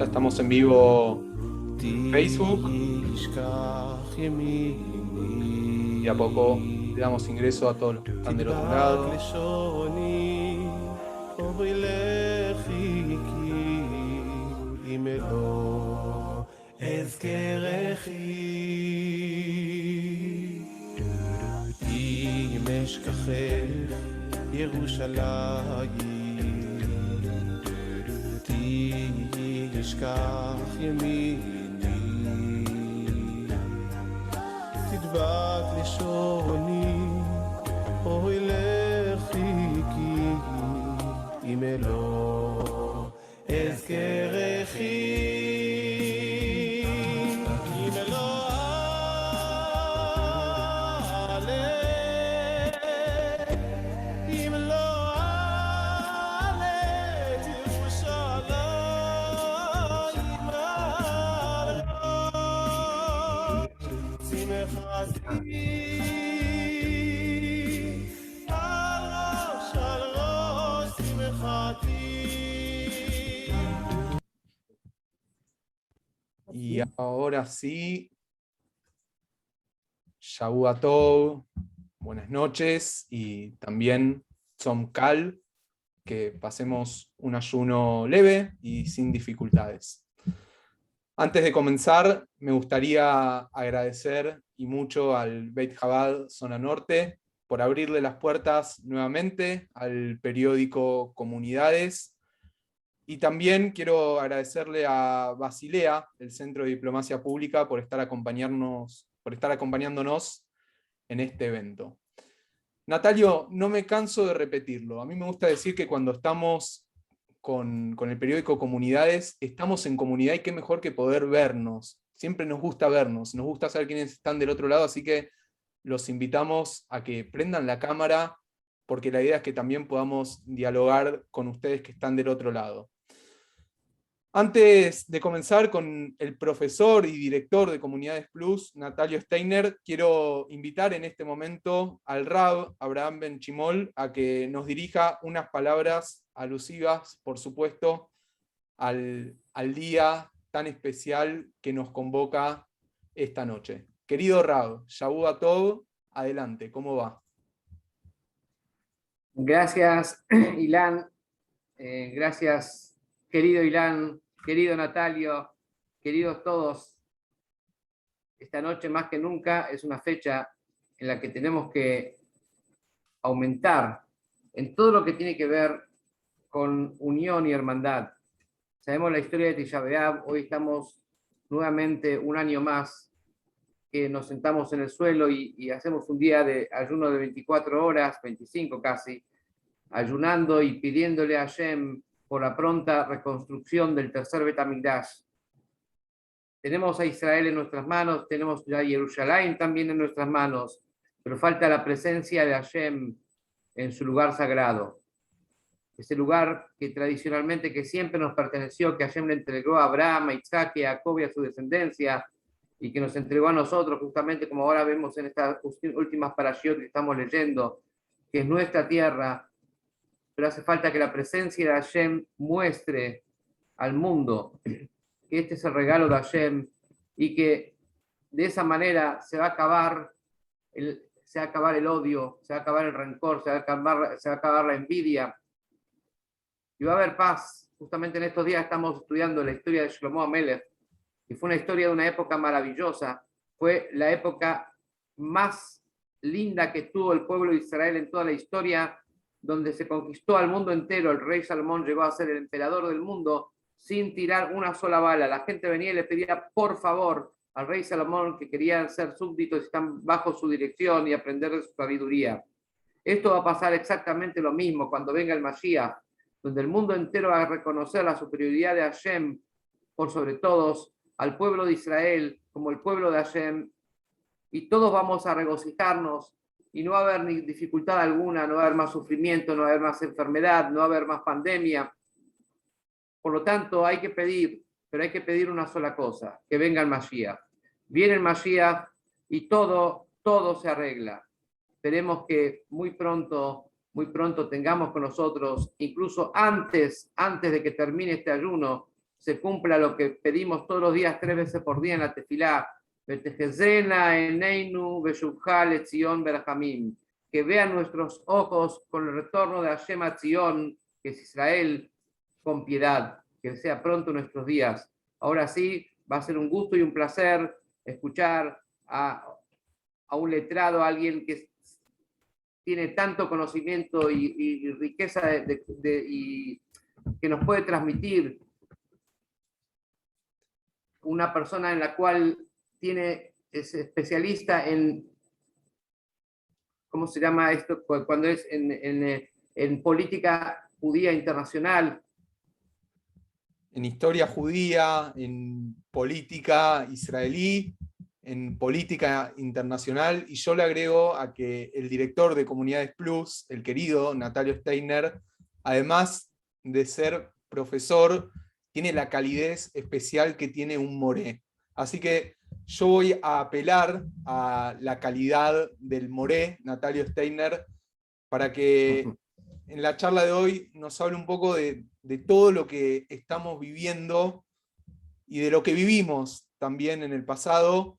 Ya estamos en vivo en Facebook y a poco le damos ingreso a todos los que están del otro lado. תשכח ימיני, תדבק לשוני, אוי לכי כי אם אלוה אזכרכי. Y ahora sí, Shavua Tov, buenas noches, y también Tzom Kal, que pasemos un ayuno leve y sin dificultades. Antes de comenzar, me gustaría agradecer y mucho al Beit Chabad Zona Norte por abrirle las puertas nuevamente al periódico Comunidades. Y también quiero agradecerle a Basilea, el Centro de Diplomacia Pública, por estar acompañándonos en este evento. Natalio, no me canso de repetirlo. A mí me gusta decir que cuando estamos con el periódico Comunidades, estamos en comunidad y qué mejor que poder vernos. Siempre nos gusta vernos, nos gusta saber quiénes están del otro lado, así que los invitamos a que prendan la cámara, porque la idea es que también podamos dialogar con ustedes que están del otro lado. Antes de comenzar con el profesor y director de Comunidades Plus, Natalio Steiner, quiero invitar en este momento al Rab Abraham Ben Chimol a que nos dirija unas palabras alusivas, por supuesto, al día tan especial que nos convoca esta noche. Querido Rab, Shavua Tov, adelante, ¿cómo va? Gracias, Ilan. Gracias, querido Ilan, querido Natalio, queridos todos. Esta noche, más que nunca, es una fecha en la que tenemos que aumentar en todo lo que tiene que ver con unión y hermandad. Sabemos la historia de Tisha B'Av. Hoy estamos nuevamente un año más que nos sentamos en el suelo y hacemos un día de ayuno de 24 horas, 25 casi, ayunando y pidiéndole a Hashem por la pronta reconstrucción del tercer Bet HaMikdash. Tenemos a Israel en nuestras manos, tenemos a Jerusalén también en nuestras manos, pero falta la presencia de Hashem en su lugar sagrado. Ese lugar que tradicionalmente, que siempre nos perteneció, que Hashem le entregó a Abraham, a Isaac y a Jacob y a su descendencia, y que nos entregó a nosotros, justamente como ahora vemos en estas últimas parashiot que estamos leyendo, que es nuestra tierra, pero hace falta que la presencia de Hashem muestre al mundo que este es el regalo de Hashem y que de esa manera se va a acabar el odio, se va a acabar el rencor, se va a acabar la envidia y va a haber paz. Justamente en estos días estamos estudiando la historia de Shlomo HaMelech, y fue una historia de una época maravillosa. Fue la época más linda que tuvo el pueblo de Israel en toda la historia, donde se conquistó al mundo entero. El rey Salomón llegó a ser el emperador del mundo sin tirar una sola bala. La gente venía y le pedía por favor al rey Salomón que querían ser súbditos y están bajo su dirección y aprender de su sabiduría. Esto va a pasar exactamente lo mismo cuando venga el Mashiach, donde el mundo entero va a reconocer la superioridad de Hashem por sobre todos, al pueblo de Israel como el pueblo de Hashem, y todos vamos a regocijarnos y no va a haber ni dificultad alguna, no va a haber más sufrimiento, no va a haber más enfermedad, no va a haber más pandemia. Por lo tanto, hay que pedir, pero hay que pedir una sola cosa, que venga el Mashiach. Viene el Mashiach y todo se arregla. Esperemos que muy pronto tengamos con nosotros, incluso antes de que termine este ayuno, se cumpla lo que pedimos todos los días, 3 veces por día en la tefilá. Betejezena eneinu beshuvha lezion berhamim. Que vean nuestros ojos con el retorno de Hashem a Zion, que es Israel, con piedad. Que sea pronto nuestros días. Ahora sí, va a ser un gusto y un placer escuchar a un letrado, a alguien que tiene tanto conocimiento y riqueza y que nos puede transmitir, una persona en la cual es especialista en, ¿cómo se llama esto? Cuando es en política judía internacional. En historia judía, en política israelí, en política internacional, y yo le agrego a que el director de Comunidades Plus, el querido Natalio Steiner, además de ser profesor, tiene la calidez especial que tiene un moré. Así que yo voy a apelar a la calidad del moré, Natalio Steiner, para que en la charla de hoy nos hable un poco de todo lo que estamos viviendo y de lo que vivimos también en el pasado,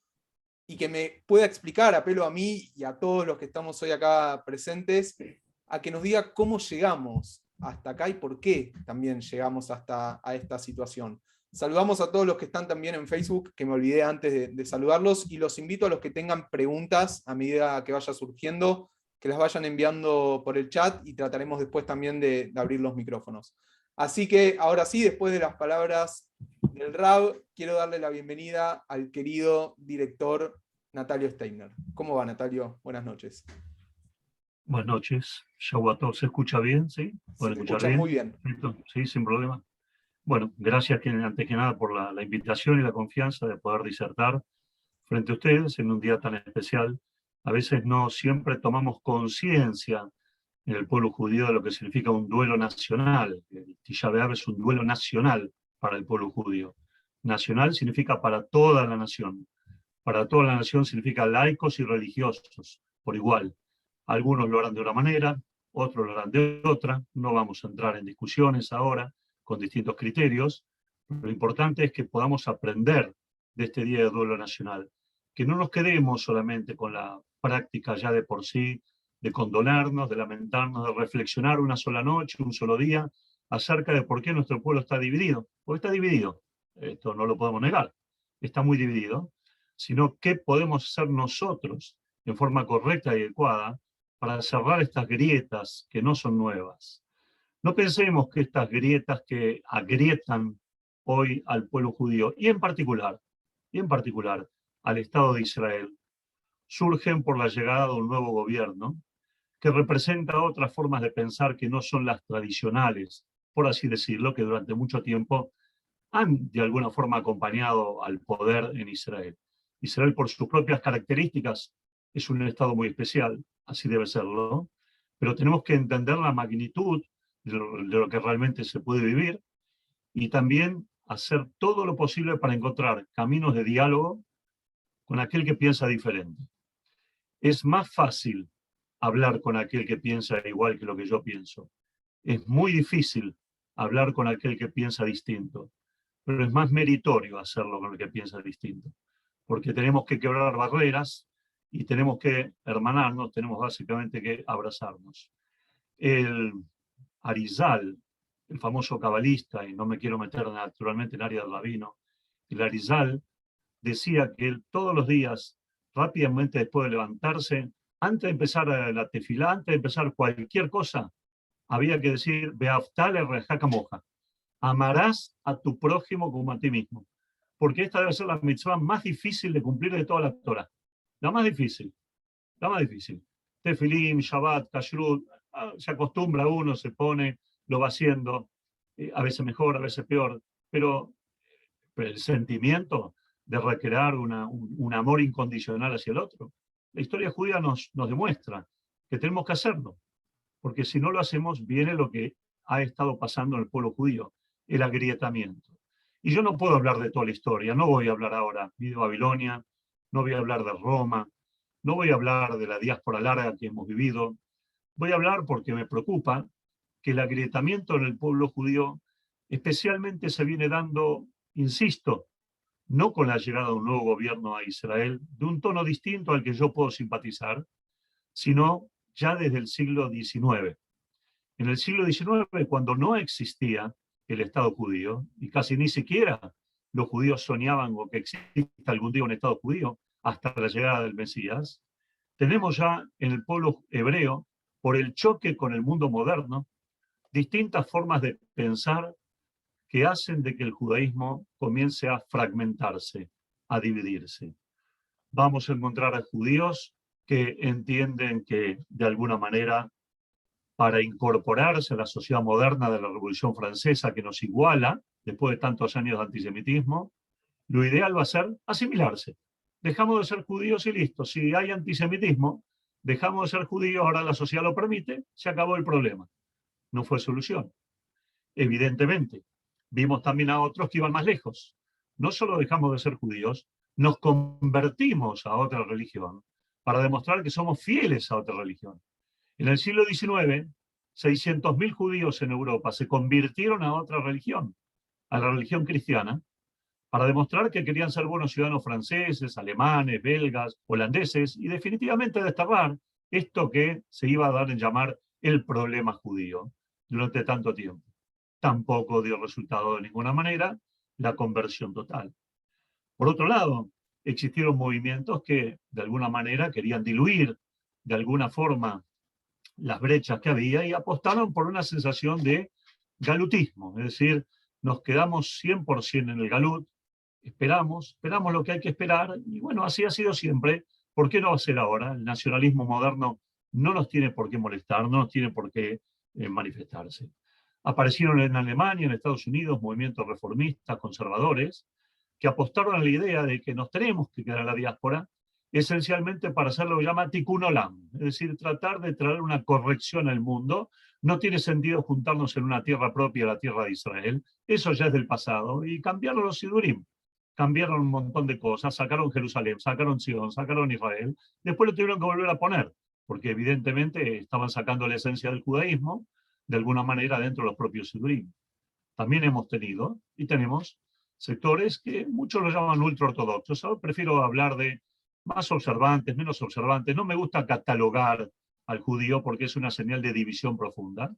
y que me pueda explicar, apelo a mí y a todos los que estamos hoy acá presentes, a que nos diga cómo llegamos hasta acá y por qué también llegamos hasta a esta situación. Saludamos a todos los que están también en Facebook, que me olvidé antes de saludarlos, y los invito a los que tengan preguntas a medida que vaya surgiendo, que las vayan enviando por el chat y trataremos después también de abrir los micrófonos. Así que ahora sí, después de las palabras del Rab, quiero darle la bienvenida al querido director Natalio Steiner. ¿Cómo va, Natalio? Buenas noches. Buenas noches. Shavuot, ¿se escucha bien? ¿Sí? ¿Pueden escuchar bien? Muy bien. Sí, sin problema. Bueno, gracias antes que nada por la invitación y la confianza de poder disertar frente a ustedes en un día tan especial. A veces no siempre tomamos conciencia en el pueblo judío de lo que significa un duelo nacional. El Tisha B'Av es un duelo nacional para el pueblo judío. Nacional significa para toda la nación. Para toda la nación significa laicos y religiosos, por igual. Algunos lo harán de una manera, otros lo harán de otra. No vamos a entrar en discusiones ahora con distintos criterios. Lo importante es que podamos aprender de este Día de Duelo Nacional. Que no nos quedemos solamente con la práctica ya de por sí, de condolarnos, de lamentarnos, de reflexionar una sola noche, un solo día, acerca de por qué nuestro pueblo está dividido. Porque está dividido, esto no lo podemos negar, está muy dividido, sino qué podemos hacer nosotros en forma correcta y adecuada para cerrar estas grietas que no son nuevas. No pensemos que estas grietas que agrietan hoy al pueblo judío, y en particular al Estado de Israel, surgen por la llegada de un nuevo gobierno que representa otras formas de pensar que no son las tradicionales, por así decirlo, que durante mucho tiempo han de alguna forma acompañado al poder en Israel. Israel, por sus propias características, es un Estado muy especial, así debe serlo, pero tenemos que entender la magnitud de lo que realmente se puede vivir y también hacer todo lo posible para encontrar caminos de diálogo con aquel que piensa diferente. Es más fácil hablar con aquel que piensa igual que lo que yo pienso. Es muy difícil hablar con aquel que piensa distinto, pero es más meritorio hacerlo con el que piensa distinto, porque tenemos que quebrar barreras y tenemos que hermanarnos, tenemos básicamente que abrazarnos. El Arizal, el famoso cabalista, y no me quiero meter naturalmente en el área del rabino, el Arizal decía que él todos los días, rápidamente después de levantarse, antes de empezar la tefilá, antes de empezar cualquier cosa, había que decir, Beaftale rejaka moja, amarás a tu prójimo como a ti mismo. Porque esta debe ser la mitzvah más difícil de cumplir de toda la Torah. La más difícil. La más difícil. Tefilim, Shabbat, Kashrut, se acostumbra uno, se pone, lo va haciendo, a veces mejor, a veces peor, pero el sentimiento de recrear un amor incondicional hacia el otro. La historia judía nos demuestra que tenemos que hacerlo, porque si no lo hacemos, viene lo que ha estado pasando en el pueblo judío, el agrietamiento. Y yo no puedo hablar de toda la historia, no voy a hablar ahora ni de Babilonia, no voy a hablar de Roma, no voy a hablar de la diáspora larga que hemos vivido, voy a hablar porque me preocupa que el agrietamiento en el pueblo judío especialmente se viene dando, insisto, no con la llegada de un nuevo gobierno a Israel, de un tono distinto al que yo puedo simpatizar, sino ya desde el siglo XIX. En el siglo XIX, cuando no existía el Estado judío, y casi ni siquiera los judíos soñaban con que exista algún día un Estado judío, hasta la llegada del Mesías, tenemos ya en el pueblo hebreo, por el choque con el mundo moderno, distintas formas de pensar que hacen de que el judaísmo comience a fragmentarse, a dividirse. Vamos a encontrar a judíos que entienden que, de alguna manera, para incorporarse a la sociedad moderna de la Revolución Francesa que nos iguala, después de tantos años de antisemitismo, lo ideal va a ser asimilarse. Dejamos de ser judíos y listo. Si hay antisemitismo, dejamos de ser judíos, ahora la sociedad lo permite, se acabó el problema. No fue solución. Evidentemente, vimos también a otros que iban más lejos. No solo dejamos de ser judíos, nos convertimos a otra religión para demostrar que somos fieles a otra religión. En el siglo XIX, 600.000 judíos en Europa se convirtieron a otra religión, a la religión cristiana, para demostrar que querían ser buenos ciudadanos franceses, alemanes, belgas, holandeses, y definitivamente desterrar esto que se iba a dar en llamar el problema judío durante tanto tiempo. Tampoco dio resultado de ninguna manera la conversión total. Por otro lado, existieron movimientos que de alguna manera querían diluir de alguna forma las brechas que había y apostaron por una sensación de galutismo, es decir, nos quedamos 100% en el galut, esperamos lo que hay que esperar, y bueno, así ha sido siempre. ¿Por qué no va a ser ahora? El nacionalismo moderno no nos tiene por qué molestar, no nos tiene por qué manifestarse. Aparecieron en Alemania, en Estados Unidos, movimientos reformistas, conservadores, que apostaron a la idea de que nos tenemos que quedar en la diáspora, esencialmente para hacer lo que llama tikkun olam, es decir, tratar de traer una corrección al mundo. No tiene sentido juntarnos en una tierra propia, la tierra de Israel, eso ya es del pasado, y cambiaron los sidurim, cambiaron un montón de cosas, sacaron Jerusalén, sacaron Sion, sacaron Israel, después lo tuvieron que volver a poner, porque evidentemente estaban sacando la esencia del judaísmo, de alguna manera dentro de los propios sidurim. También hemos tenido, y tenemos, sectores que muchos lo llaman ultraortodoxos. Yo prefiero hablar de más observantes, menos observantes. No me gusta catalogar al judío porque es una señal de división profunda.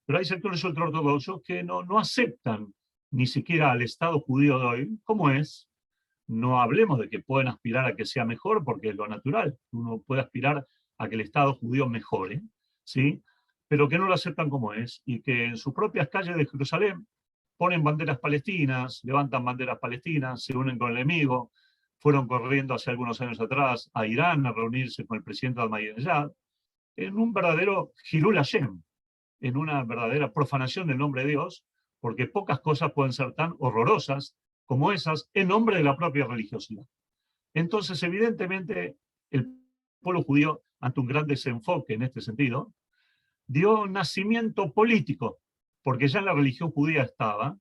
Pero hay sectores ultraortodoxos que no aceptan ni siquiera al Estado judío de hoy como es. No hablemos de que pueden aspirar a que sea mejor, porque es lo natural. Uno puede aspirar a que el Estado judío mejore, ¿sí? Pero que no lo aceptan como es, y que en sus propias calles de Jerusalén ponen banderas palestinas, levantan banderas palestinas, se unen con el enemigo. Fueron corriendo hace algunos años atrás a Irán a reunirse con el presidente Ahmadinejad, en un verdadero Hilul Hashem, en una verdadera profanación del nombre de Dios, porque pocas cosas pueden ser tan horrorosas como esas en nombre de la propia religiosidad. Entonces, evidentemente, el pueblo judío, ante un gran desenfoque en este sentido, dio nacimiento político, porque ya en la religión judía estaba,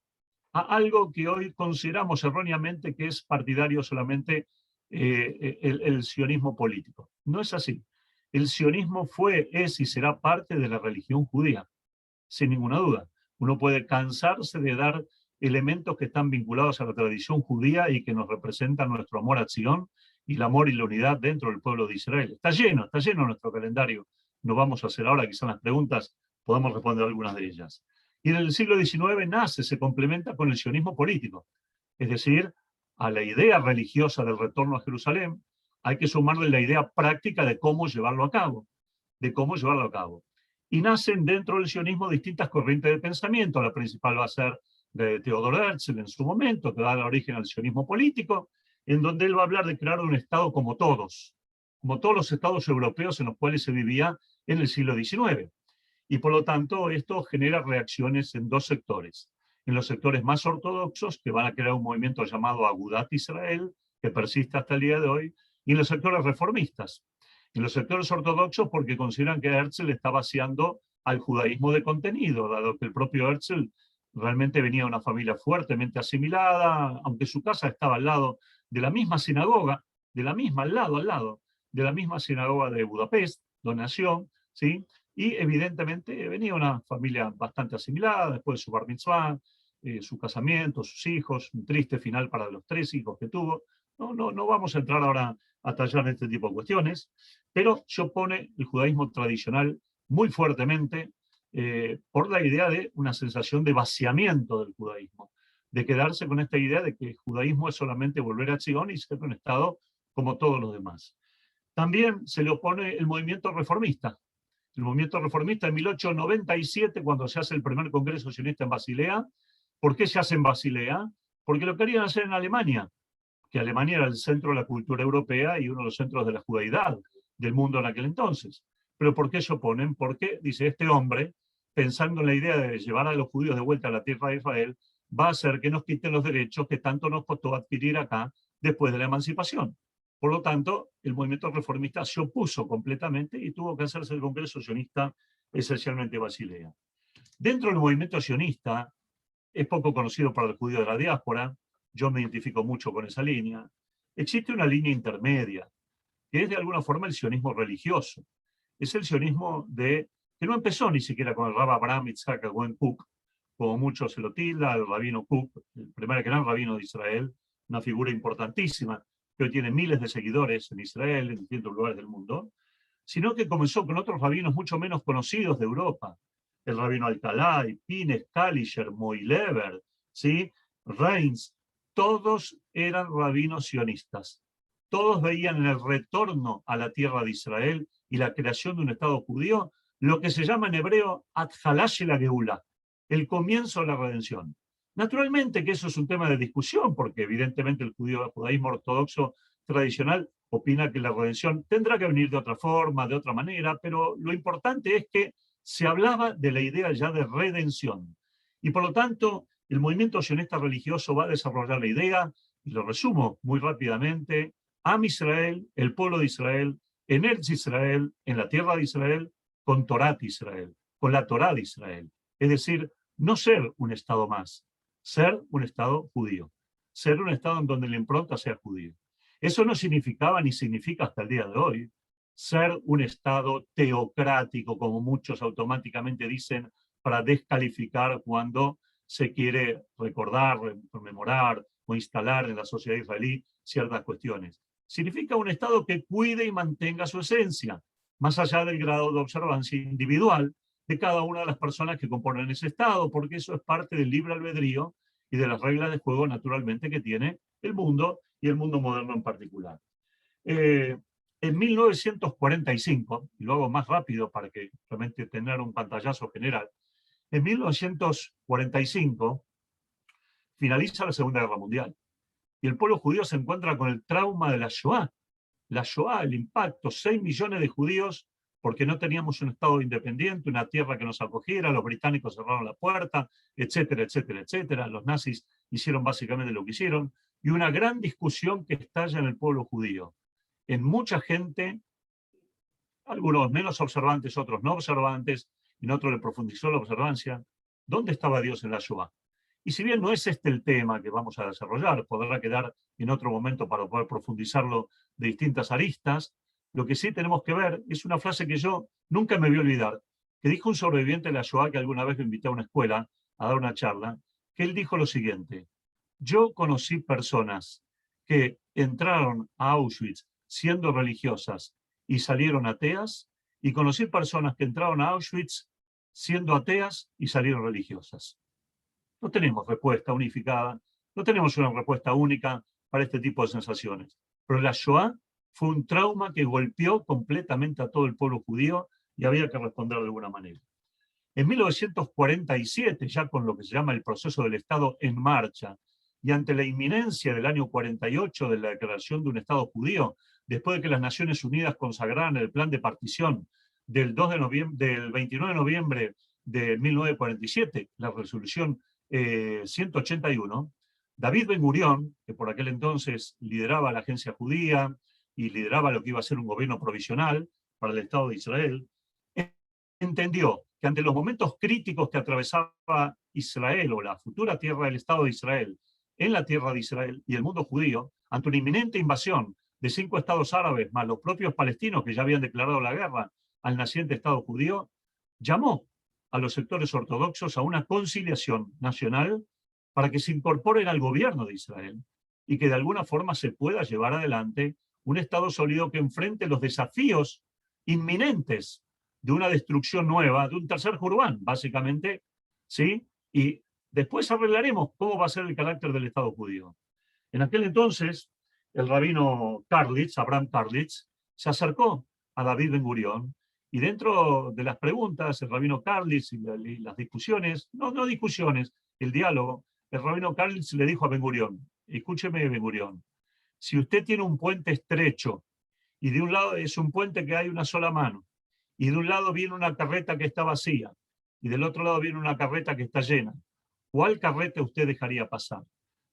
a algo que hoy consideramos erróneamente que es partidario solamente el sionismo político. No es así. El sionismo fue, es y será parte de la religión judía, sin ninguna duda. Uno puede cansarse de dar elementos que están vinculados a la tradición judía y que nos representan nuestro amor a Sion y el amor y la unidad dentro del pueblo de Israel. Está lleno nuestro calendario. No vamos a hacer ahora, quizás las preguntas podamos responder algunas de ellas. Y en el siglo XIX nace, se complementa con el sionismo político. Es decir, a la idea religiosa del retorno a Jerusalén hay que sumarle la idea práctica de cómo llevarlo a cabo. Y nacen dentro del sionismo distintas corrientes de pensamiento. La principal va a ser de Theodor Herzl en su momento, que da origen al sionismo político, en donde él va a hablar de crear un Estado como todos los estados europeos en los cuales se vivía en el siglo XIX. Y por lo tanto, esto genera reacciones en dos sectores. En los sectores más ortodoxos, que van a crear un movimiento llamado Agudat Israel, que persiste hasta el día de hoy, y en los sectores reformistas. En los sectores ortodoxos, porque consideran que Herzl está vaciando al judaísmo de contenido, dado que el propio Herzl realmente venía de una familia fuertemente asimilada, aunque su casa estaba al lado de la misma sinagoga, al lado, de la misma sinagoga de Budapest, donde nació, ¿sí? Y evidentemente venía una familia bastante asimilada, después de su bar mitzvah, su casamiento, sus hijos, un triste final para los 3 hijos que tuvo. No vamos a entrar ahora a tallar en este tipo de cuestiones, pero se opone el judaísmo tradicional muy fuertemente por la idea de una sensación de vaciamiento del judaísmo, de quedarse con esta idea de que el judaísmo es solamente volver a Sion y ser un Estado como todos los demás. También se le opone el movimiento reformista. El movimiento reformista en 1897, cuando se hace el primer congreso sionista en Basilea. ¿Por qué se hace en Basilea? Porque lo querían hacer en Alemania, que Alemania era el centro de la cultura europea y uno de los centros de la judaidad del mundo en aquel entonces. ¿Pero por qué se oponen? Porque, dice, este hombre, pensando en la idea de llevar a los judíos de vuelta a la tierra de Israel, va a hacer que nos quiten los derechos que tanto nos costó adquirir acá después de la emancipación. Por lo tanto, el movimiento reformista se opuso completamente y tuvo que hacerse el congreso sionista esencialmente Basilea. Dentro del movimiento sionista, es poco conocido para el judío de la diáspora, yo me identifico mucho con esa línea, existe una línea intermedia, que es de alguna forma el sionismo religioso. Es el sionismo que no empezó ni siquiera con el Rab Abraham Yitzhak Cohen Kook, como muchos se lo tilda, el rabino Kook, el primer gran rabino de Israel, una figura importantísima, que hoy tiene miles de seguidores en Israel, en distintos lugares del mundo, sino que comenzó con otros rabinos mucho menos conocidos de Europa, el rabino Alcalay, Pines, Kalischer, Moilever, ¿sí? Reins, todos eran rabinos sionistas. Todos veían en el retorno a la tierra de Israel y la creación de un Estado judío lo que se llama en hebreo Atjalash la Geula, el comienzo de la redención. Naturalmente que eso es un tema de discusión, porque evidentemente el judaísmo ortodoxo tradicional opina que la redención tendrá que venir de otra forma, de otra manera, pero lo importante es que se hablaba de la idea ya de redención. Y por lo tanto, el movimiento sionista religioso va a desarrollar la idea, y lo resumo muy rápidamente: Am Israel, el pueblo de Israel, en Eretz Israel, en la tierra de Israel, con Torat Israel, con la Torá de Israel. Es decir, no ser un Estado más, ser un Estado judío, ser un Estado en donde la impronta sea judío. Eso no significaba ni significa hasta el día de hoy ser un Estado teocrático, como muchos automáticamente dicen, para descalificar cuando se quiere recordar, rememorar o instalar en la sociedad israelí ciertas cuestiones. Significa un Estado que cuide y mantenga su esencia, más allá del grado de observancia individual de cada una de las personas que componen ese Estado, porque eso es parte del libre albedrío y de las reglas de juego, naturalmente, que tiene el mundo y el mundo moderno en particular. En 1945, y lo hago más rápido para que realmente tener un pantallazo general, en 1945 finaliza la Segunda Guerra Mundial y el pueblo judío se encuentra con el trauma de la Shoah. La Shoah, el impacto, 6 millones de judíos porque no teníamos un Estado independiente, una tierra que nos acogiera, los británicos cerraron la puerta, etcétera, etcétera, etcétera. Los nazis hicieron básicamente lo que hicieron, y una gran discusión que estalla en el pueblo judío. En mucha gente, algunos menos observantes, otros no observantes, y en otros le profundizó la observancia, ¿dónde estaba Dios en la Shoah? Y si bien no es este el tema que vamos a desarrollar, podrá quedar en otro momento para poder profundizarlo de distintas aristas, lo que sí tenemos que ver es una frase que yo nunca me voy a olvidar, que dijo un sobreviviente de la Shoah que alguna vez lo invité a una escuela a dar una charla, que él dijo lo siguiente: yo conocí personas que entraron a Auschwitz siendo religiosas y salieron ateas, y conocí personas que entraron a Auschwitz siendo ateas y salieron religiosas. No tenemos respuesta unificada, no tenemos una respuesta única para este tipo de sensaciones, pero la Shoah fue un trauma que golpeó completamente a todo el pueblo judío y había que responder de alguna manera. En 1947, ya con lo que se llama el proceso del Estado en marcha, y ante la inminencia del año 48 de la declaración de un Estado judío, después de que las Naciones Unidas consagraran el plan de partición del 29 de noviembre de 1947, la resolución 181, David Ben Gurión, que por aquel entonces lideraba la agencia judía y lideraba lo que iba a ser un gobierno provisional para el Estado de Israel, entendió que ante los momentos críticos que atravesaba Israel o la futura tierra del Estado de Israel, en la tierra de Israel y el mundo judío, ante una inminente invasión de 5 estados árabes, más los propios palestinos que ya habían declarado la guerra al naciente Estado judío, llamó a los sectores ortodoxos a una conciliación nacional para que se incorporen al gobierno de Israel y que de alguna forma se pueda llevar adelante un Estado sólido que enfrente los desafíos inminentes de una destrucción nueva, de un tercer Jurban, básicamente, ¿sí? Y después arreglaremos cómo va a ser el carácter del Estado judío. En aquel entonces, el rabino Karlitz, Abraham Karlitz, se acercó a David Ben Gurión, y dentro de las preguntas, el rabino Karlitz y las discusiones, no discusiones, el diálogo, el rabino Karlitz le dijo a Ben Gurión: escúcheme, Ben Gurión, si usted tiene un puente estrecho, y de un lado es un puente que hay una sola mano, y de un lado viene una carreta que está vacía, y del otro lado viene una carreta que está llena, ¿cuál carreta usted dejaría pasar?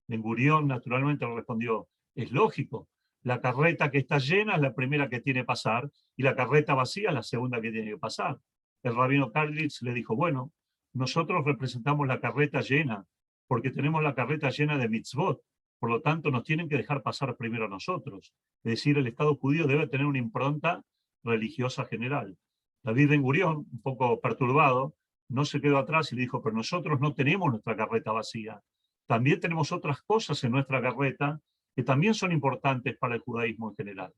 Ben Gurión naturalmente le respondió: es lógico, la carreta que está llena es la primera que tiene que pasar, y la carreta vacía es la segunda que tiene que pasar. El rabino Karlitz le dijo: bueno, nosotros representamos la carreta llena, porque tenemos la carreta llena de mitzvot, por lo tanto nos tienen que dejar pasar primero a nosotros. Es decir, el Estado judío debe tener una impronta religiosa general. David Ben Gurión, un poco perturbado, no se quedó atrás y le dijo: pero nosotros no tenemos nuestra carreta vacía. También tenemos otras cosas en nuestra carreta que también son importantes para el judaísmo en general.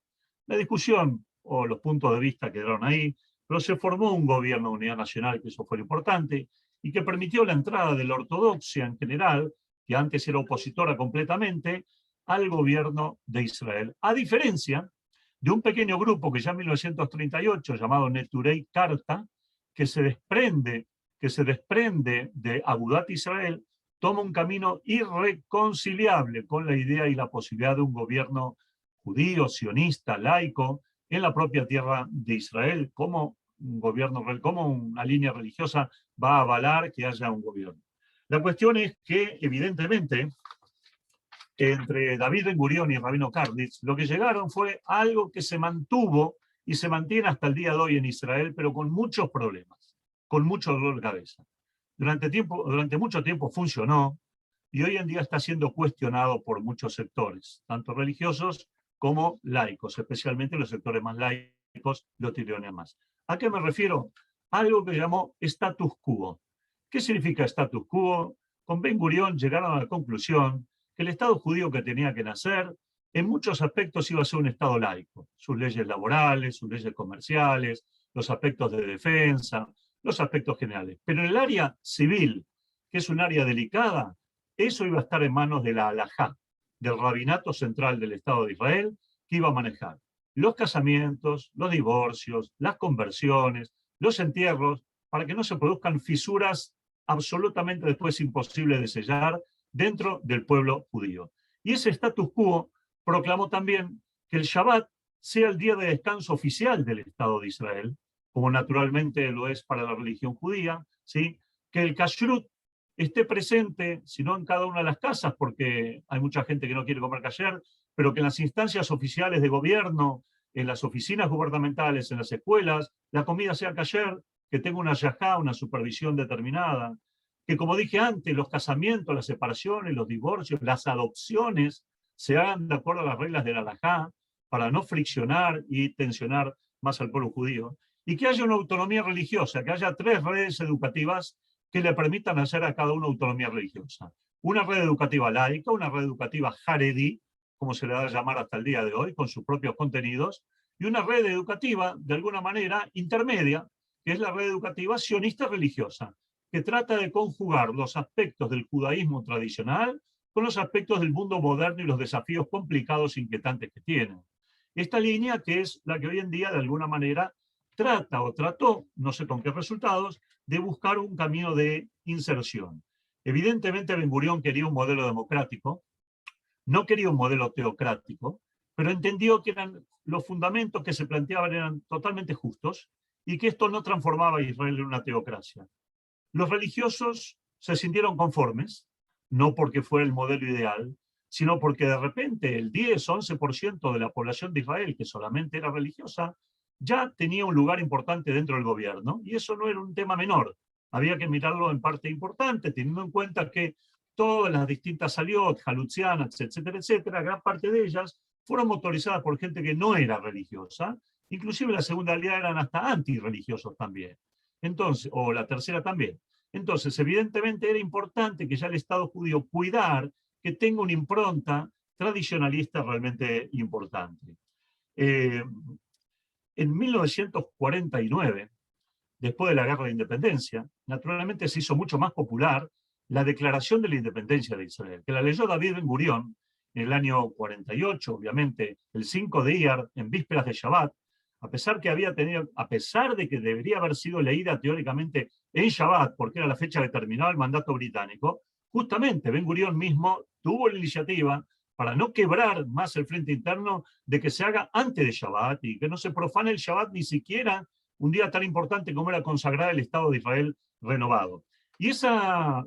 La discusión o los puntos de vista quedaron ahí, pero se formó un gobierno de unidad nacional, que eso fue lo importante, y que permitió la entrada de la ortodoxia en general, que antes era opositora completamente, al gobierno de Israel. A diferencia de un pequeño grupo que ya en 1938, llamado Neturei Karta, que se desprende de Agudat Israel, toma un camino irreconciliable con la idea y la posibilidad de un gobierno judío, sionista, laico, en la propia tierra de Israel. Como un gobierno, como una línea religiosa va a avalar que haya un gobierno. La cuestión es que, evidentemente, entre David Ben Gurión y Rabino Karlitz, lo que llegaron fue algo que se mantuvo y se mantiene hasta el día de hoy en Israel, pero con muchos problemas, con mucho dolor de cabeza. Durante mucho tiempo funcionó, y hoy en día está siendo cuestionado por muchos sectores, tanto religiosos como laicos, especialmente los sectores más laicos lo tironean más. ¿A qué me refiero? Algo que llamó status quo. ¿Qué significa status quo? Con Ben Gurión llegaron a la conclusión que el Estado judío que tenía que nacer, en muchos aspectos iba a ser un Estado laico. Sus leyes laborales, sus leyes comerciales, los aspectos de defensa, los aspectos generales. Pero en el área civil, que es un área delicada, eso iba a estar en manos de la halajá, del rabinato central del Estado de Israel, que iba a manejar los casamientos, los divorcios, las conversiones, los entierros, para que no se produzcan fisuras absolutamente después imposibles de sellar dentro del pueblo judío. Y ese status quo proclamó también que el Shabbat sea el día de descanso oficial del Estado de Israel, como naturalmente lo es para la religión judía, ¿sí? Que el kashrut esté presente, si no en cada una de las casas, porque hay mucha gente que no quiere comer kasher, pero que en las instancias oficiales de gobierno, en las oficinas gubernamentales, en las escuelas, la comida sea kasher, que tenga una yajá, una supervisión determinada, que, como dije antes, los casamientos, las separaciones, los divorcios, las adopciones se hagan de acuerdo a las reglas de la halajá, para no friccionar y tensionar más al pueblo judío, y que haya una autonomía religiosa, que haya 3 redes educativas que le permitan hacer a cada uno autonomía religiosa. Una red educativa laica, una red educativa jaredí, como se le da a llamar hasta el día de hoy, con sus propios contenidos, y una red educativa, de alguna manera, intermedia, que es la red educativa sionista religiosa, que trata de conjugar los aspectos del judaísmo tradicional con los aspectos del mundo moderno y los desafíos complicados e inquietantes que tienen. Esta línea, que es la que hoy en día, de alguna manera, trata o trató, no sé con qué resultados, de buscar un camino de inserción. Evidentemente, Ben Gurión quería un modelo democrático, no quería un modelo teocrático, pero entendió que los fundamentos que se planteaban eran totalmente justos y que esto no transformaba a Israel en una teocracia. Los religiosos se sintieron conformes, no porque fuera el modelo ideal, sino porque de repente el 10-11% de la población de Israel, que solamente era religiosa, ya tenía un lugar importante dentro del gobierno, y eso no era un tema menor. Había que mirarlo en parte importante, teniendo en cuenta que todas las distintas saliot, halutzianas, etcétera, etcétera, gran parte de ellas fueron motorizadas por gente que no era religiosa, inclusive la segunda oleada eran hasta antirreligiosos también. Entonces, o la tercera también. Entonces, evidentemente era importante que ya el Estado judío cuidar que tenga una impronta tradicionalista realmente importante. En 1949, después de la Guerra de Independencia, naturalmente se hizo mucho más popular la Declaración de la Independencia de Israel, que la leyó David Ben Gurión en el año 48, obviamente, el 5 de Iyar, en vísperas de Shabbat, a pesar de que debería haber sido leída teóricamente en Shabbat, porque era la fecha que terminaba el mandato británico, justamente Ben Gurión mismo tuvo la iniciativa para no quebrar más el frente interno de que se haga antes de Shabbat y que no se profane el Shabbat ni siquiera un día tan importante como era consagrar el Estado de Israel renovado. Y esa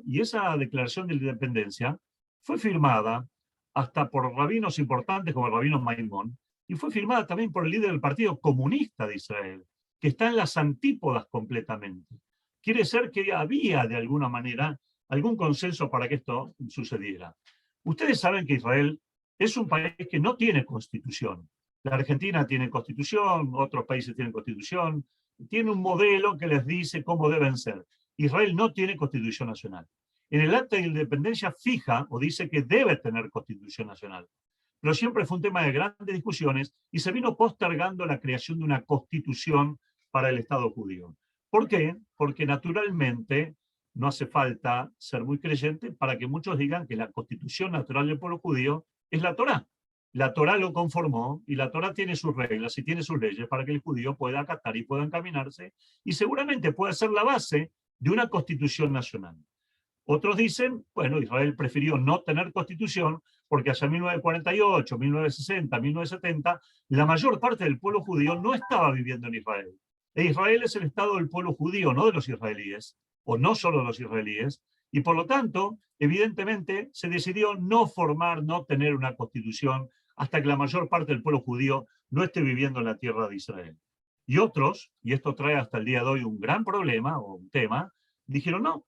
declaración de la independencia fue firmada hasta por rabinos importantes como el rabino Maimón, y fue firmada también por el líder del Partido Comunista de Israel, que está en las antípodas completamente. Quiere ser que había de alguna manera algún consenso para que esto sucediera. Ustedes saben que Israel es un país que no tiene constitución. La Argentina tiene constitución, otros países tienen constitución, tiene un modelo que les dice cómo deben ser. Israel no tiene constitución nacional. En el acta de independencia fija o dice que debe tener constitución nacional. Pero siempre fue un tema de grandes discusiones y se vino postergando la creación de una constitución para el Estado judío. ¿Por qué? Porque naturalmente no hace falta ser muy creyente para que muchos digan que la constitución natural del pueblo judío es la Torá. La Torá lo conformó y la Torá tiene sus reglas y tiene sus leyes para que el judío pueda acatar y pueda encaminarse y seguramente pueda ser la base de una constitución nacional. Otros dicen, bueno, Israel prefirió no tener constitución porque hacia 1948, 1960, 1970, la mayor parte del pueblo judío no estaba viviendo en Israel. E Israel es el Estado del pueblo judío, no de los israelíes, o no solo de los israelíes, y por lo tanto, evidentemente, se decidió no tener una constitución hasta que la mayor parte del pueblo judío no esté viviendo en la tierra de Israel. Y otros, y esto trae hasta el día de hoy un gran problema o un tema, dijeron no,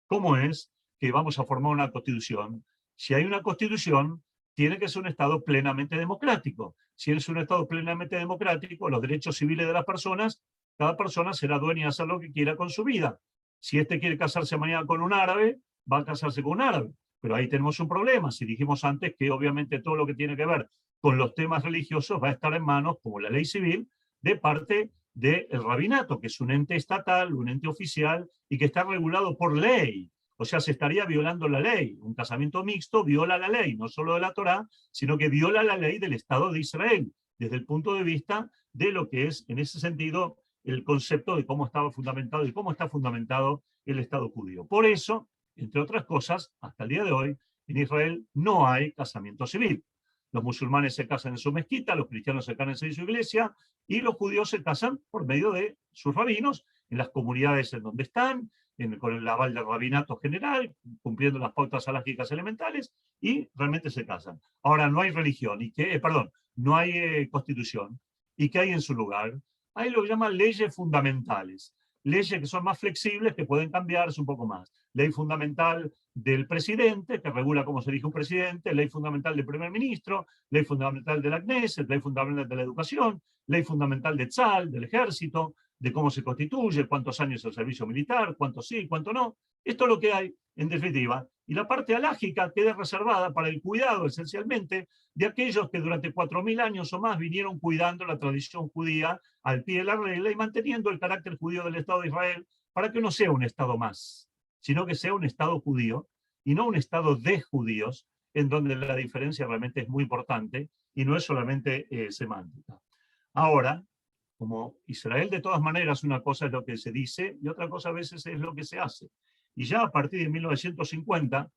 ¿cómo es que vamos a formar una constitución? Si hay una constitución, tiene que ser un Estado plenamente democrático. Si es un Estado plenamente democrático, los derechos civiles de las personas, cada persona será dueña de hacer lo que quiera con su vida. Si este quiere casarse mañana con un árabe, va a casarse con un árabe. Pero ahí tenemos un problema. Si dijimos antes que obviamente todo lo que tiene que ver con los temas religiosos va a estar en manos, como la ley civil, de parte del rabinato, que es un ente estatal, un ente oficial y que está regulado por ley. O sea, se estaría violando la ley. Un casamiento mixto viola la ley, no solo de la Torá, sino que viola la ley del Estado de Israel, desde el punto de vista de lo que es, en ese sentido, el concepto de cómo estaba fundamentado y cómo está fundamentado el Estado judío. Por eso, entre otras cosas, hasta el día de hoy, en Israel no hay casamiento civil. Los musulmanes se casan en su mezquita, los cristianos se casan en su iglesia y los judíos se casan por medio de sus rabinos en las comunidades en donde están, con el aval del rabinato general, cumpliendo las pautas halásicas elementales y realmente se casan. Ahora, no hay religión, no hay constitución. ¿Y qué hay en su lugar? Hay lo que llaman leyes fundamentales. Leyes que son más flexibles, que pueden cambiarse un poco más. Ley fundamental del presidente, que regula cómo se elige un presidente, ley fundamental del primer ministro, ley fundamental de la Knesset, ley fundamental de la educación, ley fundamental de Tzal, del ejército, de cómo se constituye, cuántos años el servicio militar, cuántos sí, cuánto no. Esto es lo que hay, en definitiva. Y la parte halágica queda reservada para el cuidado, esencialmente, de aquellos que durante 4000 años o más vinieron cuidando la tradición judía al pie de la regla y manteniendo el carácter judío del Estado de Israel para que no sea un Estado más, sino que sea un Estado judío y no un Estado de judíos, en donde la diferencia realmente es muy importante y no es solamente semántica. Ahora, como Israel de todas maneras una cosa es lo que se dice y otra cosa a veces es lo que se hace. Y ya a partir de 1950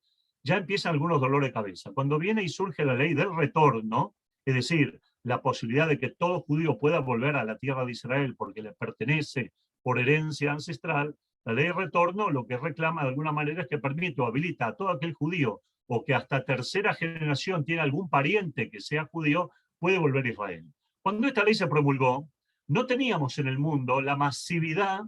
ya empiezan algunos dolores de cabeza. Cuando viene y surge la ley del retorno, es decir, la posibilidad de que todo judío pueda volver a la tierra de Israel porque le pertenece por herencia ancestral, la ley de retorno lo que reclama de alguna manera es que permite o habilita a todo aquel judío o que hasta tercera generación tiene algún pariente que sea judío, puede volver a Israel. Cuando esta ley se promulgó, no teníamos en el mundo la masividad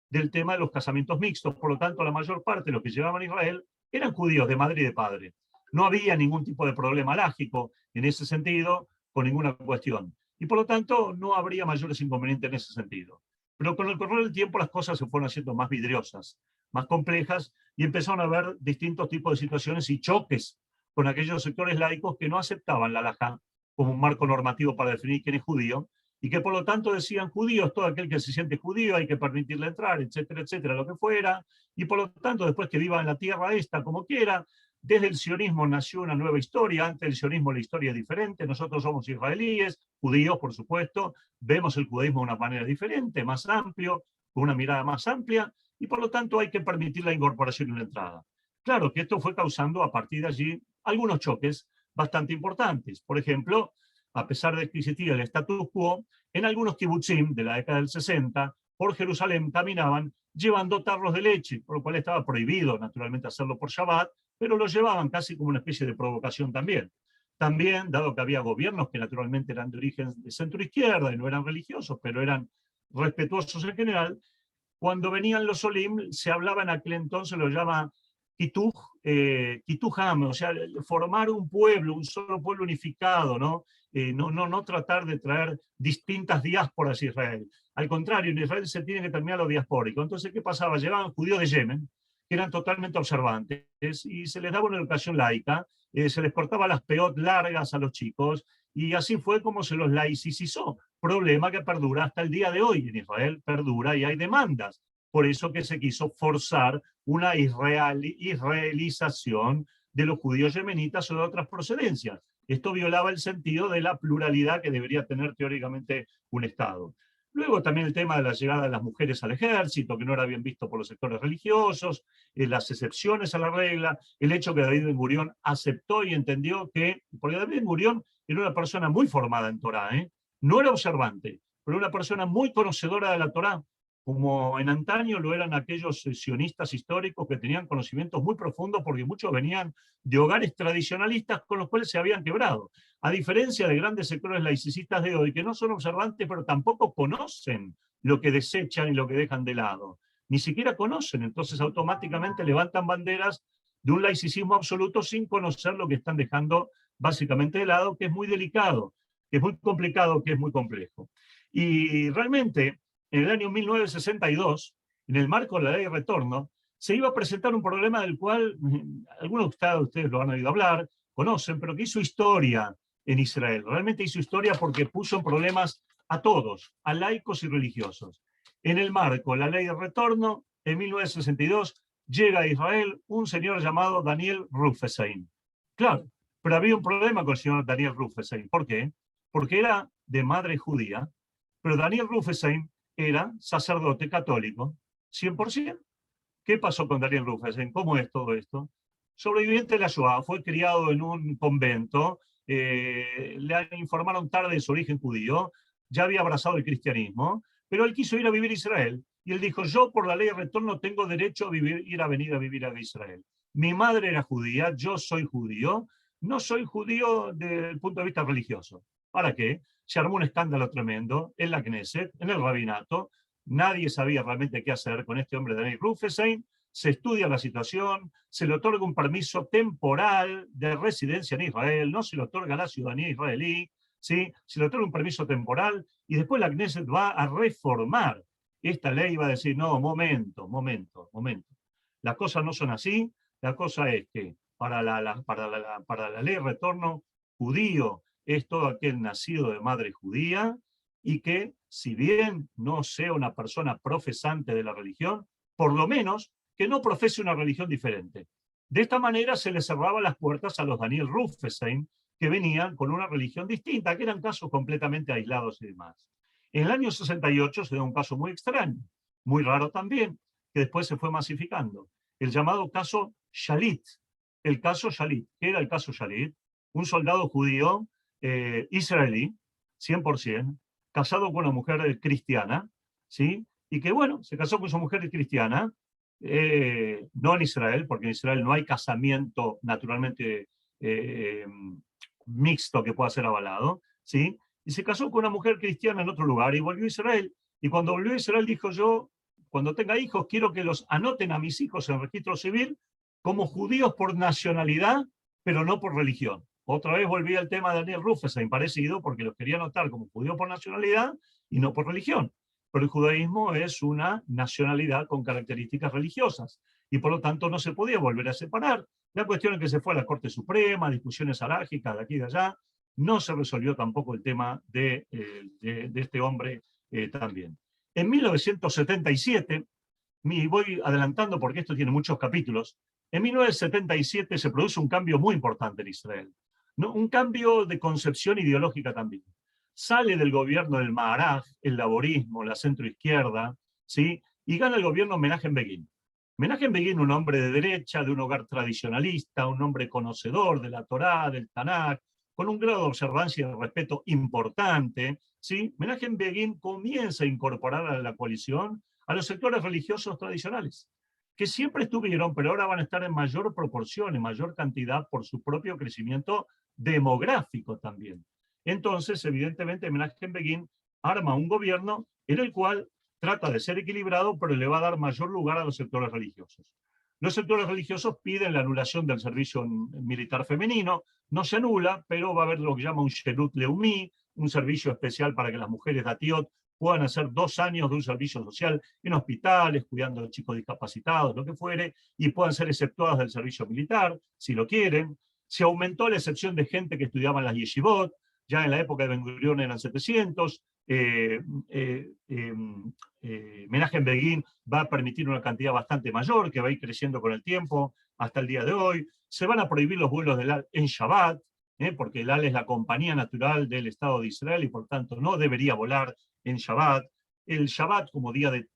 del tema de los casamientos mixtos, por lo tanto la mayor parte de los que llegaban a Israel eran judíos de madre y de padre. No había ningún tipo de problema lágico en ese sentido, con ninguna cuestión. Y por lo tanto no habría mayores inconvenientes en ese sentido. Pero con el correr del tiempo las cosas se fueron haciendo más vidriosas, más complejas, y empezaron a haber distintos tipos de situaciones y choques con aquellos sectores laicos que no aceptaban la halajá como un marco normativo para definir quién es judío, y que por lo tanto decían judíos, todo aquel que se siente judío hay que permitirle entrar, etcétera, etcétera, lo que fuera, y por lo tanto después que viva en la tierra esta como quiera. Desde el sionismo nació una nueva historia. Antes del sionismo la historia es diferente, nosotros somos israelíes, judíos por supuesto, vemos el judaísmo de una manera diferente, más amplio, con una mirada más amplia, y por lo tanto hay que permitir la incorporación y la entrada. Claro que esto fue causando a partir de allí algunos choques bastante importantes. Por ejemplo, a pesar de que existía el status quo, en algunos kibutzim de la década del 60, por Jerusalén caminaban llevando tarros de leche, por lo cual estaba prohibido naturalmente hacerlo por Shabbat, pero lo llevaban casi como una especie de provocación también. También, dado que había gobiernos que naturalmente eran de origen de centro-izquierda y no eran religiosos, pero eran respetuosos en general, cuando venían los Olim, se hablaba en aquel entonces, lo llama Kituj Ham, o sea, formar un pueblo, un solo pueblo unificado, ¿no? No tratar de traer distintas diásporas a Israel. Al contrario, en Israel se tiene que terminar lo diaspórico. Entonces, ¿qué pasaba? Llegaban judíos de Yemen, que eran totalmente observantes, y se les daba una educación laica, se les cortaba las peot largas a los chicos, y así fue como se los laicizó. Problema que perdura hasta el día de hoy. En Israel perdura y hay demandas. Por eso que se quiso forzar una israelización de los judíos yemenitas o de otras procedencias. Esto violaba el sentido de la pluralidad que debería tener teóricamente un Estado. Luego también el tema de la llegada de las mujeres al ejército, que no era bien visto por los sectores religiosos, las excepciones a la regla, el hecho que David Ben Gurión aceptó y entendió que, porque David Ben Gurión era una persona muy formada en Torá, no era observante, pero una persona muy conocedora de la Torá, como en antaño lo eran aquellos sionistas históricos que tenían conocimientos muy profundos porque muchos venían de hogares tradicionalistas con los cuales se habían quebrado. A diferencia de grandes sectores laicistas de hoy, que no son observantes, pero tampoco conocen lo que desechan y lo que dejan de lado. Ni siquiera conocen, entonces automáticamente levantan banderas de un laicismo absoluto sin conocer lo que están dejando básicamente de lado, que es muy delicado, que es muy complicado, que es muy complejo. Y realmente, en el año 1962, en el marco de la ley de retorno, se iba a presentar un problema del cual algunos de ustedes lo han oído hablar, conocen, pero que hizo historia en Israel. Realmente hizo historia porque puso en problemas a todos, a laicos y religiosos. En el marco de la ley de retorno, en 1962, llega a Israel un señor llamado Daniel Rufesain. Claro, pero había un problema con el señor Daniel Rufesain. ¿Por qué? Porque era de madre judía, pero Daniel Rufesain era sacerdote católico, 100%. ¿Qué pasó con Daniel Rufesain? ¿Cómo es todo esto? Sobreviviente de la Shoah, fue criado en un convento, le informaron tarde de su origen judío, ya había abrazado el cristianismo, pero él quiso ir a vivir a Israel. Y él dijo, yo por la ley de retorno tengo derecho a venir a vivir a Israel. Mi madre era judía, yo soy judío, no soy judío desde el punto de vista religioso. ¿Para qué? Se armó un escándalo tremendo en la Knesset, en el rabinato. Nadie sabía realmente qué hacer con este hombre, Daniel Rufesain. Se estudia la situación, se le otorga un permiso temporal de residencia en Israel, no se le otorga la ciudadanía israelí, ¿sí? Se le otorga un permiso temporal y después la Knesset va a reformar esta ley y va a decir, no, momento. Las cosas no son así, la cosa es que para la ley de retorno, judío es todo aquel nacido de madre judía y que, si bien no sea una persona profesante de la religión, por lo menos que no profese una religión diferente. De esta manera se le cerraban las puertas a los Daniel Rufesain, que venían con una religión distinta, que eran casos completamente aislados y demás. En el año 68 se dio un caso muy extraño, muy raro también, que después se fue masificando. El llamado caso Shalit. El caso Shalit. ¿Qué era el caso Shalit? Un soldado judío israelí, 100%, casado con una mujer cristiana, ¿sí? Y que, bueno, se casó con su mujer cristiana, no en Israel, porque en Israel no hay casamiento naturalmente mixto que pueda ser avalado, ¿sí? Y se casó con una mujer cristiana en otro lugar y volvió a Israel. Y cuando volvió a Israel dijo, yo, cuando tenga hijos, quiero que los anoten a mis hijos en el registro civil como judíos por nacionalidad, pero no por religión. Otra vez volví al tema de Daniel Rufesain, parecido, porque los quería anotar como judíos por nacionalidad y no por religión. pero el judaísmo es una nacionalidad con características religiosas, y por lo tanto no se podía volver a separar. La cuestión es que se fue a la Corte Suprema, discusiones alágicas de aquí y de allá, no se resolvió tampoco el tema de este hombre también. En 1977, voy adelantando porque esto tiene muchos capítulos, en 1977 se produce un cambio muy importante en Israel, ¿no? Un cambio de concepción ideológica también. Sale del gobierno del Maharaj, el laborismo, la centroizquierda, ¿sí? Y gana el gobierno Menachem Begin. Menachem Begin, un hombre de derecha, de un hogar tradicionalista, un hombre conocedor de la Torá, del Tanakh, con un grado de observancia y de respeto importante, ¿sí? Menachem Begin comienza a incorporar a la coalición a los sectores religiosos tradicionales, que siempre estuvieron, pero ahora van a estar en mayor proporción, en mayor cantidad, por su propio crecimiento demográfico también. Entonces, evidentemente, Menachem Begin arma un gobierno en el cual trata de ser equilibrado, pero le va a dar mayor lugar a los sectores religiosos. Los sectores religiosos piden la anulación del servicio militar femenino, no se anula, pero va a haber lo que llama un Sherut Leumi, un servicio especial para que las mujeres datiot puedan hacer 2 años de un servicio social en hospitales, cuidando a chicos discapacitados, lo que fuere, y puedan ser exceptuadas del servicio militar, si lo quieren. Se aumentó la excepción de gente que estudiaba en las yeshivot, ya en la época de Ben Gurión eran 700, Menachem Begin va a permitir una cantidad bastante mayor, que va a ir creciendo con el tiempo hasta el día de hoy. Se van a prohibir los vuelos del AL en Shabbat, porque el AL es la compañía natural del Estado de Israel y por tanto no debería volar en Shabbat. El Shabbat como día de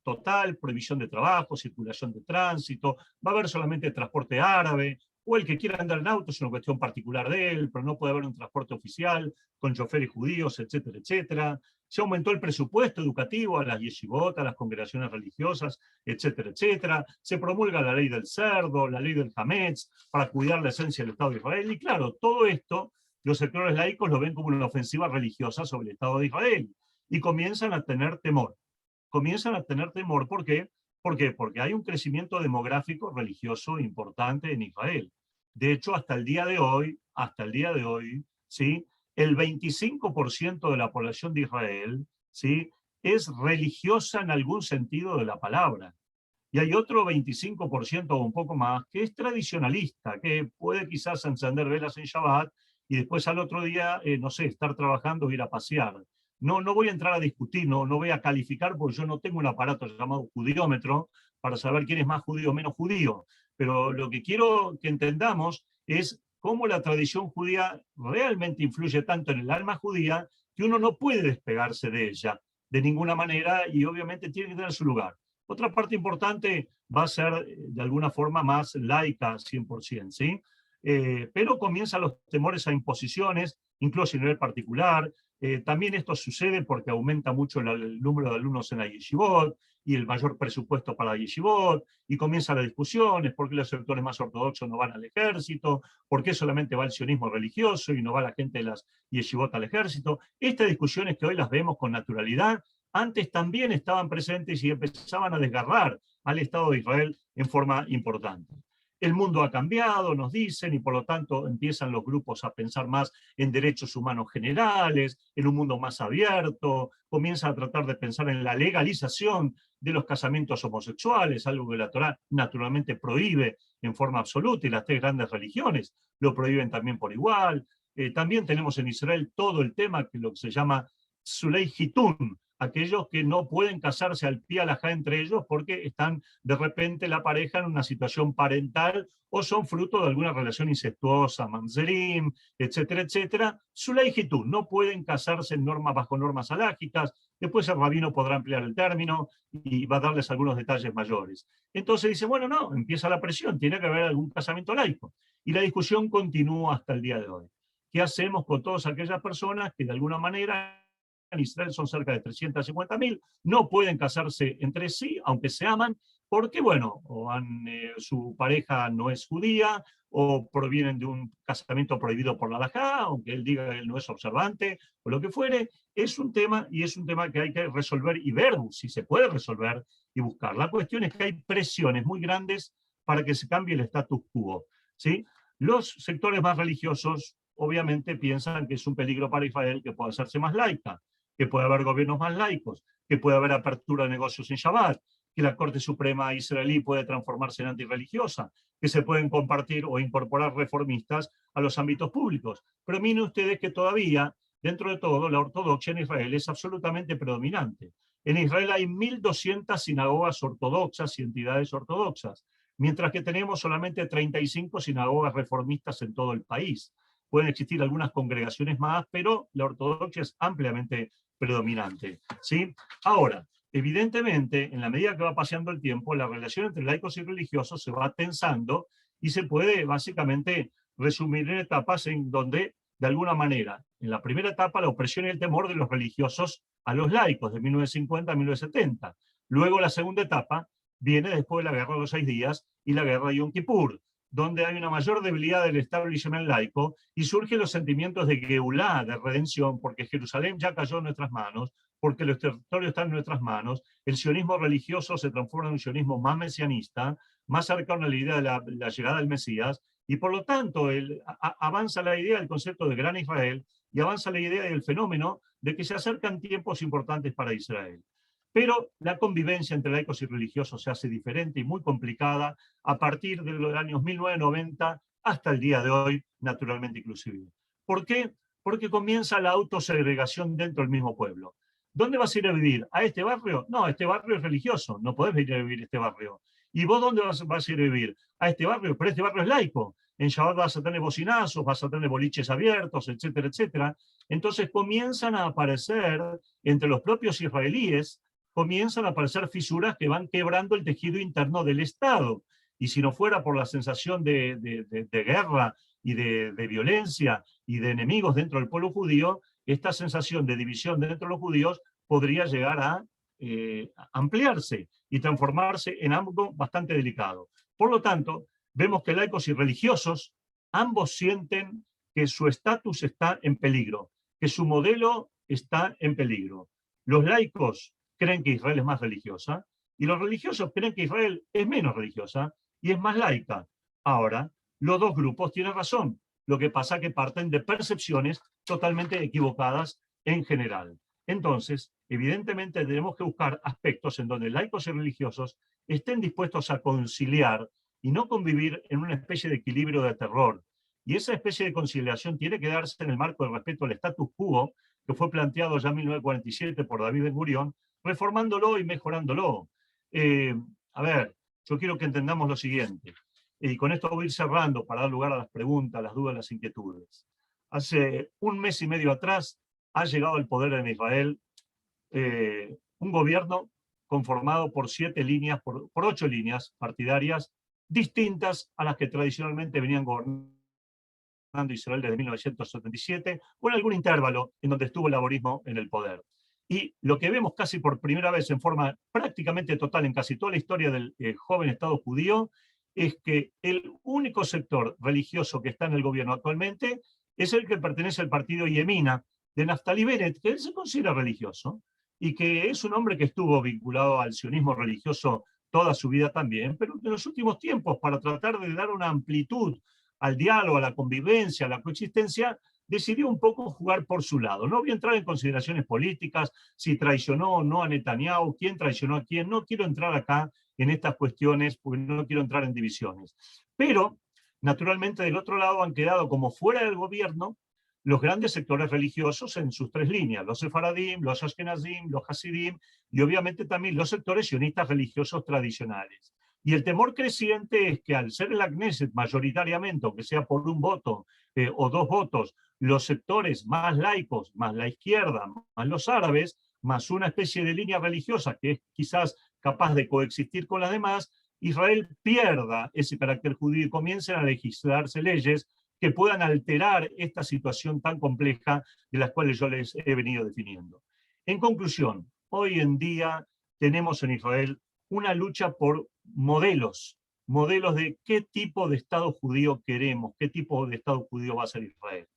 total, prohibición de trabajo, circulación de tránsito, va a haber solamente transporte árabe, o el que quiera andar en auto es una cuestión particular de él, pero no puede haber un transporte oficial con choferes judíos, etcétera, etcétera. Se aumentó el presupuesto educativo a las yeshivot, a las congregaciones religiosas, etcétera, etcétera. Se promulga la ley del cerdo, la ley del hametz, para cuidar la esencia del Estado de Israel. Y claro, todo esto, los sectores laicos lo ven como una ofensiva religiosa sobre el Estado de Israel. Y comienzan a tener temor. Comienzan a tener temor, ¿por qué? ¿Por qué? Porque hay un crecimiento demográfico religioso importante en Israel. De hecho, hasta el día de hoy, ¿sí? El 25% de la población de Israel, ¿sí? Es religiosa en algún sentido de la palabra. Y hay otro 25% o un poco más que es tradicionalista, que puede quizás encender velas en Shabbat y después al otro día, no sé, estar trabajando o ir a pasear. No voy a entrar a discutir, no voy a calificar porque yo no tengo un aparato llamado judiómetro para saber quién es más judío o menos judío. Pero lo que quiero que entendamos es cómo la tradición judía realmente influye tanto en el alma judía que uno no puede despegarse de ella de ninguna manera y obviamente tiene que tener su lugar. Otra parte importante va a ser de alguna forma más laica, 100%, ¿sí? Pero comienzan los temores a imposiciones, incluso a nivel particular. También esto sucede porque aumenta mucho el número de alumnos en la yeshivot y el mayor presupuesto para la yeshivot, y comienzan las discusiones, por qué los sectores más ortodoxos no van al ejército, por qué solamente va el sionismo religioso y no va la gente de las yeshivot al ejército. Estas discusiones que hoy las vemos con naturalidad, antes también estaban presentes y empezaban a desgarrar al Estado de Israel en forma importante. El mundo ha cambiado, nos dicen, y por lo tanto empiezan los grupos a pensar más en derechos humanos generales, en un mundo más abierto, comienzan a tratar de pensar en la legalización de los casamientos homosexuales, algo que la Torá naturalmente prohíbe en forma absoluta, y las 3 grandes religiones lo prohíben también por igual. También tenemos en Israel todo el tema que lo que se llama Sulei Hitun, aquellos que no pueden casarse al pie alajá entre ellos porque están de repente la pareja en una situación parental o son fruto de alguna relación incestuosa, mamzerim, etcétera, etcétera. Sulei Hitun, no pueden casarse bajo normas alágicas. Después el rabino podrá ampliar el término y va a darles algunos detalles mayores. Entonces dice, bueno, no, empieza la presión, tiene que haber algún casamiento laico. Y la discusión continúa hasta el día de hoy. ¿Qué hacemos con todas aquellas personas que de alguna manera en Israel son cerca de 350.000, no pueden casarse entre sí, aunque se aman, porque, bueno, su pareja no es judía, o provienen de un casamiento prohibido por la halajá, aunque él diga que él no es observante, o lo que fuere. Es un tema, y es un tema que hay que resolver y ver si se puede resolver y buscar. La cuestión es que hay presiones muy grandes para que se cambie el status quo, ¿sí? Los sectores más religiosos, obviamente, piensan que es un peligro para Israel que pueda hacerse más laica, que puede haber gobiernos más laicos. que puede haber apertura de negocios en Shabbat, que la Corte Suprema israelí puede transformarse en antirreligiosa, que se pueden compartir o incorporar reformistas a los ámbitos públicos. Pero miren ustedes que todavía, dentro de todo, la ortodoxia en Israel es absolutamente predominante. En Israel hay 1.200 sinagogas ortodoxas y entidades ortodoxas, mientras que tenemos solamente 35 sinagogas reformistas en todo el país. Pueden existir algunas congregaciones más, pero la ortodoxia es ampliamente predominante, ¿sí? Ahora, evidentemente, en la medida que va pasando el tiempo, la relación entre laicos y religiosos se va tensando y se puede básicamente resumir en etapas en donde, de alguna manera, en la primera etapa, la opresión y el temor de los religiosos a los laicos, de 1950 a 1970. Luego, la segunda etapa viene después de la Guerra de los 6 días y la Guerra de Yom Kippur, donde hay una mayor debilidad del establishment laico y surgen los sentimientos de Geulá, de redención, porque Jerusalén ya cayó en nuestras manos, porque los territorios están en nuestras manos, el sionismo religioso se transforma en un sionismo más mesianista, más cercano a la idea de la llegada del Mesías, y por lo tanto avanza la idea del concepto de Gran Israel y avanza la idea del fenómeno de que se acercan tiempos importantes para Israel. Pero la convivencia entre laicos y religiosos se hace diferente y muy complicada a partir de los años 1990 hasta el día de hoy, naturalmente inclusive. ¿Por qué? Porque comienza la autosegregación dentro del mismo pueblo. ¿Dónde vas a ir a vivir? ¿A este barrio? No, este barrio es religioso, no podés ir a vivir a este barrio. ¿Y vos dónde vas a ir a vivir? A este barrio, pero este barrio es laico. En Shabbat vas a tener bocinazos, vas a tener boliches abiertos, etcétera, etcétera. Entonces comienzan a aparecer entre los propios israelíes, comienzan a aparecer fisuras que van quebrando el tejido interno del Estado. Y si no fuera por la sensación de guerra y de violencia y de enemigos dentro del pueblo judío, esta sensación de división dentro de los judíos podría llegar a ampliarse y transformarse en algo bastante delicado. Por lo tanto, vemos que laicos y religiosos ambos sienten que su estatus está en peligro, que su modelo está en peligro. Los laicos creen que Israel es más religiosa y los religiosos creen que Israel es menos religiosa y es más laica. Ahora, los dos grupos tienen razón. Lo que pasa es que parten de percepciones totalmente equivocadas en general. Entonces, evidentemente tenemos que buscar aspectos en donde laicos y religiosos estén dispuestos a conciliar y no convivir en una especie de equilibrio de terror. Y esa especie de conciliación tiene que darse en el marco del respeto al status quo, que fue planteado ya en 1947 por David Ben-Gurión, reformándolo y mejorándolo. A ver, yo quiero que entendamos lo siguiente, y con esto voy a ir cerrando para dar lugar a las preguntas, las dudas, las inquietudes. Hace un mes y medio atrás ha llegado al poder en Israel un gobierno conformado por 8 líneas partidarias distintas a las que tradicionalmente venían gobernando Israel desde 1977, o en algún intervalo en donde estuvo el laborismo en el poder. Y lo que vemos casi por primera vez en forma prácticamente total en casi toda la historia del joven Estado judío es que el único sector religioso que está en el gobierno actualmente es el que pertenece al partido Yemina, de Naftali Bennett, que él se considera religioso y que es un hombre que estuvo vinculado al sionismo religioso toda su vida también, pero en los últimos tiempos, para tratar de dar una amplitud al diálogo, a la convivencia, a la coexistencia, decidió un poco jugar por su lado. No voy a entrar en consideraciones políticas, si traicionó o no a Netanyahu, quién traicionó a quién, no quiero entrar acá en estas cuestiones, porque no quiero entrar en divisiones. Pero, naturalmente, del otro lado han quedado como fuera del gobierno los grandes sectores religiosos en sus 3 líneas, los sefaradim, los ashkenazim, los hasidim, y obviamente también los sectores sionistas religiosos tradicionales. Y el temor creciente es que al ser el Knesset mayoritariamente, aunque sea por un voto o 2 votos, los sectores más laicos, más la izquierda, más los árabes, más una especie de línea religiosa que es quizás capaz de coexistir con las demás, Israel pierda ese carácter judío y comiencen a legislarse leyes que puedan alterar esta situación tan compleja de las cuales yo les he venido definiendo. En conclusión, hoy en día tenemos en Israel una lucha por modelos de qué tipo de Estado judío queremos, qué tipo de Estado judío va a ser Israel.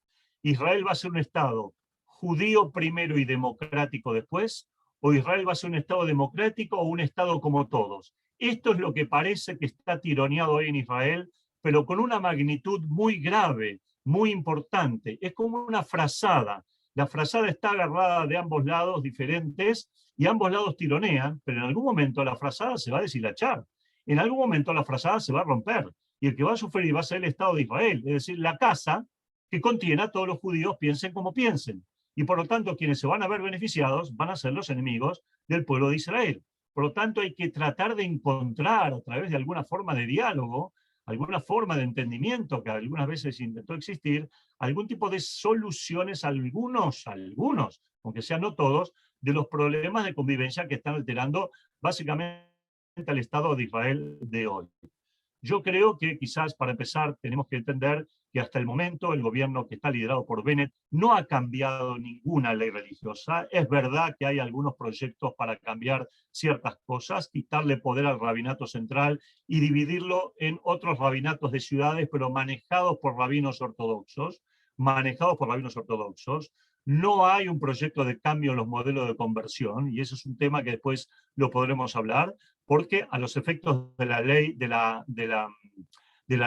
¿Israel va a ser un Estado judío primero y democrático después? ¿O Israel va a ser un Estado democrático o un Estado como todos? Esto es lo que parece que está tironeado hoy en Israel, pero con una magnitud muy grave, muy importante. Es como una frazada La frazada está agarrada de ambos lados diferentes y ambos lados tironean, pero en algún momento la frazada se va a deshilachar. En algún momento la frazada se va a romper y el que va a sufrir va a ser el Estado de Israel, es decir, la casa que contiene a todos los judíos, piensen como piensen. Y por lo tanto, quienes se van a ver beneficiados van a ser los enemigos del pueblo de Israel. Por lo tanto, hay que tratar de encontrar a través de alguna forma de diálogo, alguna forma de entendimiento que algunas veces intentó existir, algún tipo de soluciones, algunos, aunque sean no todos, de los problemas de convivencia que están alterando básicamente al Estado de Israel de hoy. Yo creo que quizás para empezar tenemos que entender que hasta el momento el gobierno que está liderado por Bennett no ha cambiado ninguna ley religiosa. Es verdad que hay algunos proyectos para cambiar ciertas cosas, quitarle poder al rabinato central y dividirlo en otros rabinatos de ciudades, pero manejados por rabinos ortodoxos. No hay un proyecto de cambio en los modelos de conversión, y eso es un tema que después lo podremos hablar, porque a los efectos de la ley de la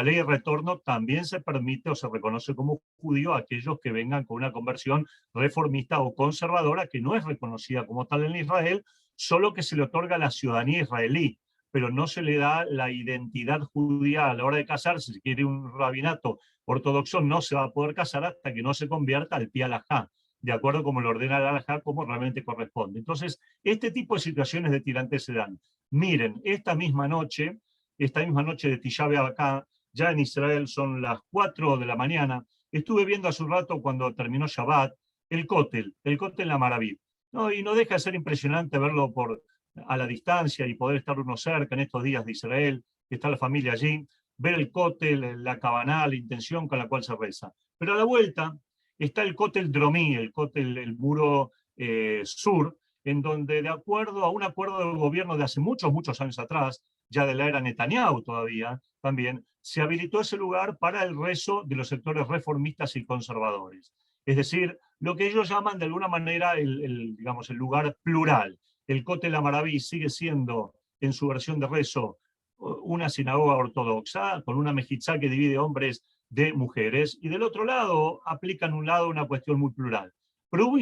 ley de retorno también se permite o se reconoce como judío a aquellos que vengan con una conversión reformista o conservadora que no es reconocida como tal en Israel, solo que se le otorga la ciudadanía israelí, pero no se le da la identidad judía a la hora de casarse. Si quiere un rabinato ortodoxo, no se va a poder casar hasta que no se convierta al pi halajá, de acuerdo como lo ordena el halajá, como realmente corresponde. Entonces, este tipo de situaciones de tirantes se dan. Miren, esta misma noche de Tisha B'Av acá, ya en Israel son las 4 de la mañana, estuve viendo hace un rato cuando terminó Shabbat, el Kotel La Maraví, ¿no? Y no deja de ser impresionante verlo a la distancia y poder estar uno cerca en estos días de Israel, que está la familia allí, ver el Kotel, la Kavaná, la intención con la cual se reza. Pero a la vuelta está el Kotel Dromí, el muro sur, en donde de acuerdo a un acuerdo del gobierno de hace muchos años atrás, ya de la era Netanyahu todavía, también se habilitó ese lugar para el rezo de los sectores reformistas y conservadores. Es decir, lo que ellos llaman de alguna manera el lugar plural. El Kotel Amaraví sigue siendo, en su versión de rezo, una sinagoga ortodoxa, con una mejizá que divide hombres de mujeres, y del otro lado aplican un lado una cuestión muy plural. Pero hubo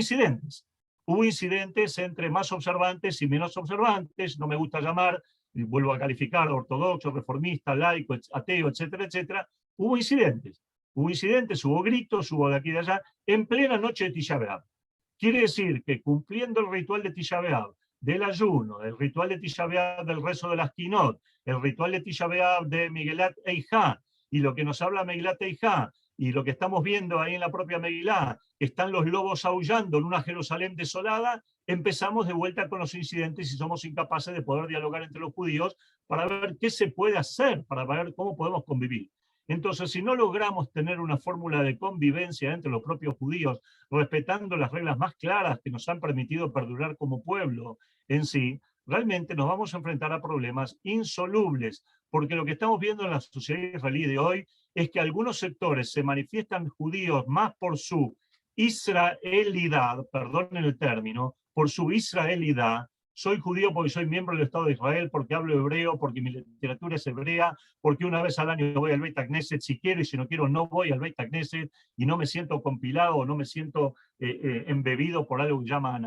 incidentes entre más observantes y menos observantes, no me gusta llamar, y vuelvo a calificar, ortodoxo, reformista, laico, ateo, etcétera, etcétera. Hubo incidentes, hubo gritos, hubo de aquí y de allá, en plena noche de Tisha B'Av. Quiere decir que cumpliendo el ritual de Tisha B'Av, del ayuno, el ritual de Tisha B'Av del rezo de las Kinot, el ritual de Tisha B'Av de Megilat Eijá, y lo que nos habla Megilat Eijá, y lo que estamos viendo ahí en la propia Megilá, que están los lobos aullando en una Jerusalén desolada, empezamos de vuelta con los incidentes y somos incapaces de poder dialogar entre los judíos para ver qué se puede hacer, para ver cómo podemos convivir. Entonces, si no logramos tener una fórmula de convivencia entre los propios judíos, respetando las reglas más claras que nos han permitido perdurar como pueblo en sí, realmente nos vamos a enfrentar a problemas insolubles, porque lo que estamos viendo en la sociedad israelí de hoy es que algunos sectores se manifiestan judíos más por su israelidad, perdonen el término, por su israelidad. Soy judío porque soy miembro del Estado de Israel, porque hablo hebreo, porque mi literatura es hebrea, porque una vez al año voy al Beit HaKnesset, si quiero y si no quiero no voy al Beit HaKnesset y no me siento compilado o no me siento embebido por algo que llama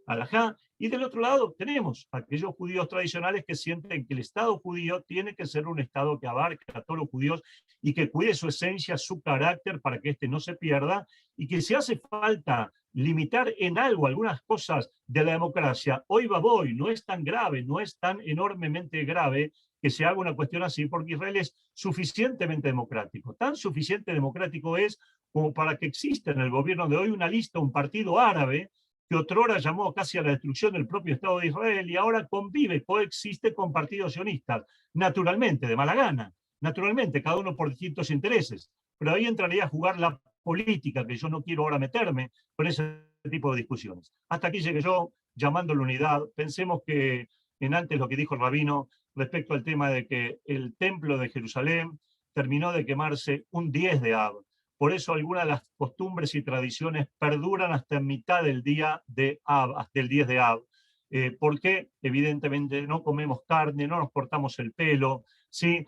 alajá. Y del otro lado tenemos a aquellos judíos tradicionales que sienten que el Estado judío tiene que ser un Estado que abarque a todos los judíos y que cuide su esencia, su carácter para que éste no se pierda, y que si hace falta limitar en algo algunas cosas de la democracia, hoy no es tan grave, no es tan enormemente grave que se haga una cuestión así, porque Israel es suficientemente democrático. Tan suficiente democrático es como para que exista en el gobierno de hoy una lista, un partido árabe, que otrora llamó casi a la destrucción del propio Estado de Israel y ahora coexiste con partidos sionistas, naturalmente, de mala gana, naturalmente, cada uno por distintos intereses. Pero ahí entraría a jugar la política, que yo no quiero ahora meterme con ese tipo de discusiones. Hasta aquí llegué yo, llamando a la unidad. Pensemos que en antes lo que dijo el rabino respecto al tema de que el templo de Jerusalén terminó de quemarse un 10 de Av. Por eso algunas de las costumbres y tradiciones perduran hasta en mitad del día de Av, hasta el 10 de Av. Porque evidentemente no comemos carne, no nos cortamos el pelo, ¿sí?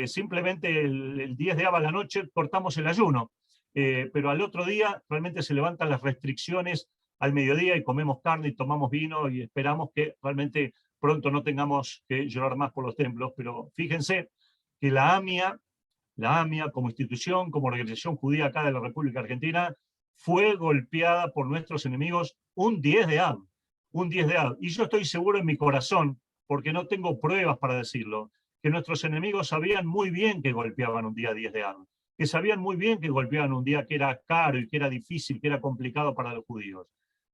Simplemente el 10 de Av a la noche cortamos el ayuno. pero al otro día realmente se levantan las restricciones al mediodía y comemos carne y tomamos vino y esperamos que realmente pronto no tengamos que llorar más por los templos. Pero fíjense que la AMIA como institución, como organización judía acá de la República Argentina, fue golpeada por nuestros enemigos un 10 de Av. Un 10 de Av. Y yo estoy seguro en mi corazón, porque no tengo pruebas para decirlo, que nuestros enemigos sabían muy bien que golpeaban un día 10 de Av, que sabían muy bien que golpeaban un día que era caro y que era difícil, que era complicado para los judíos.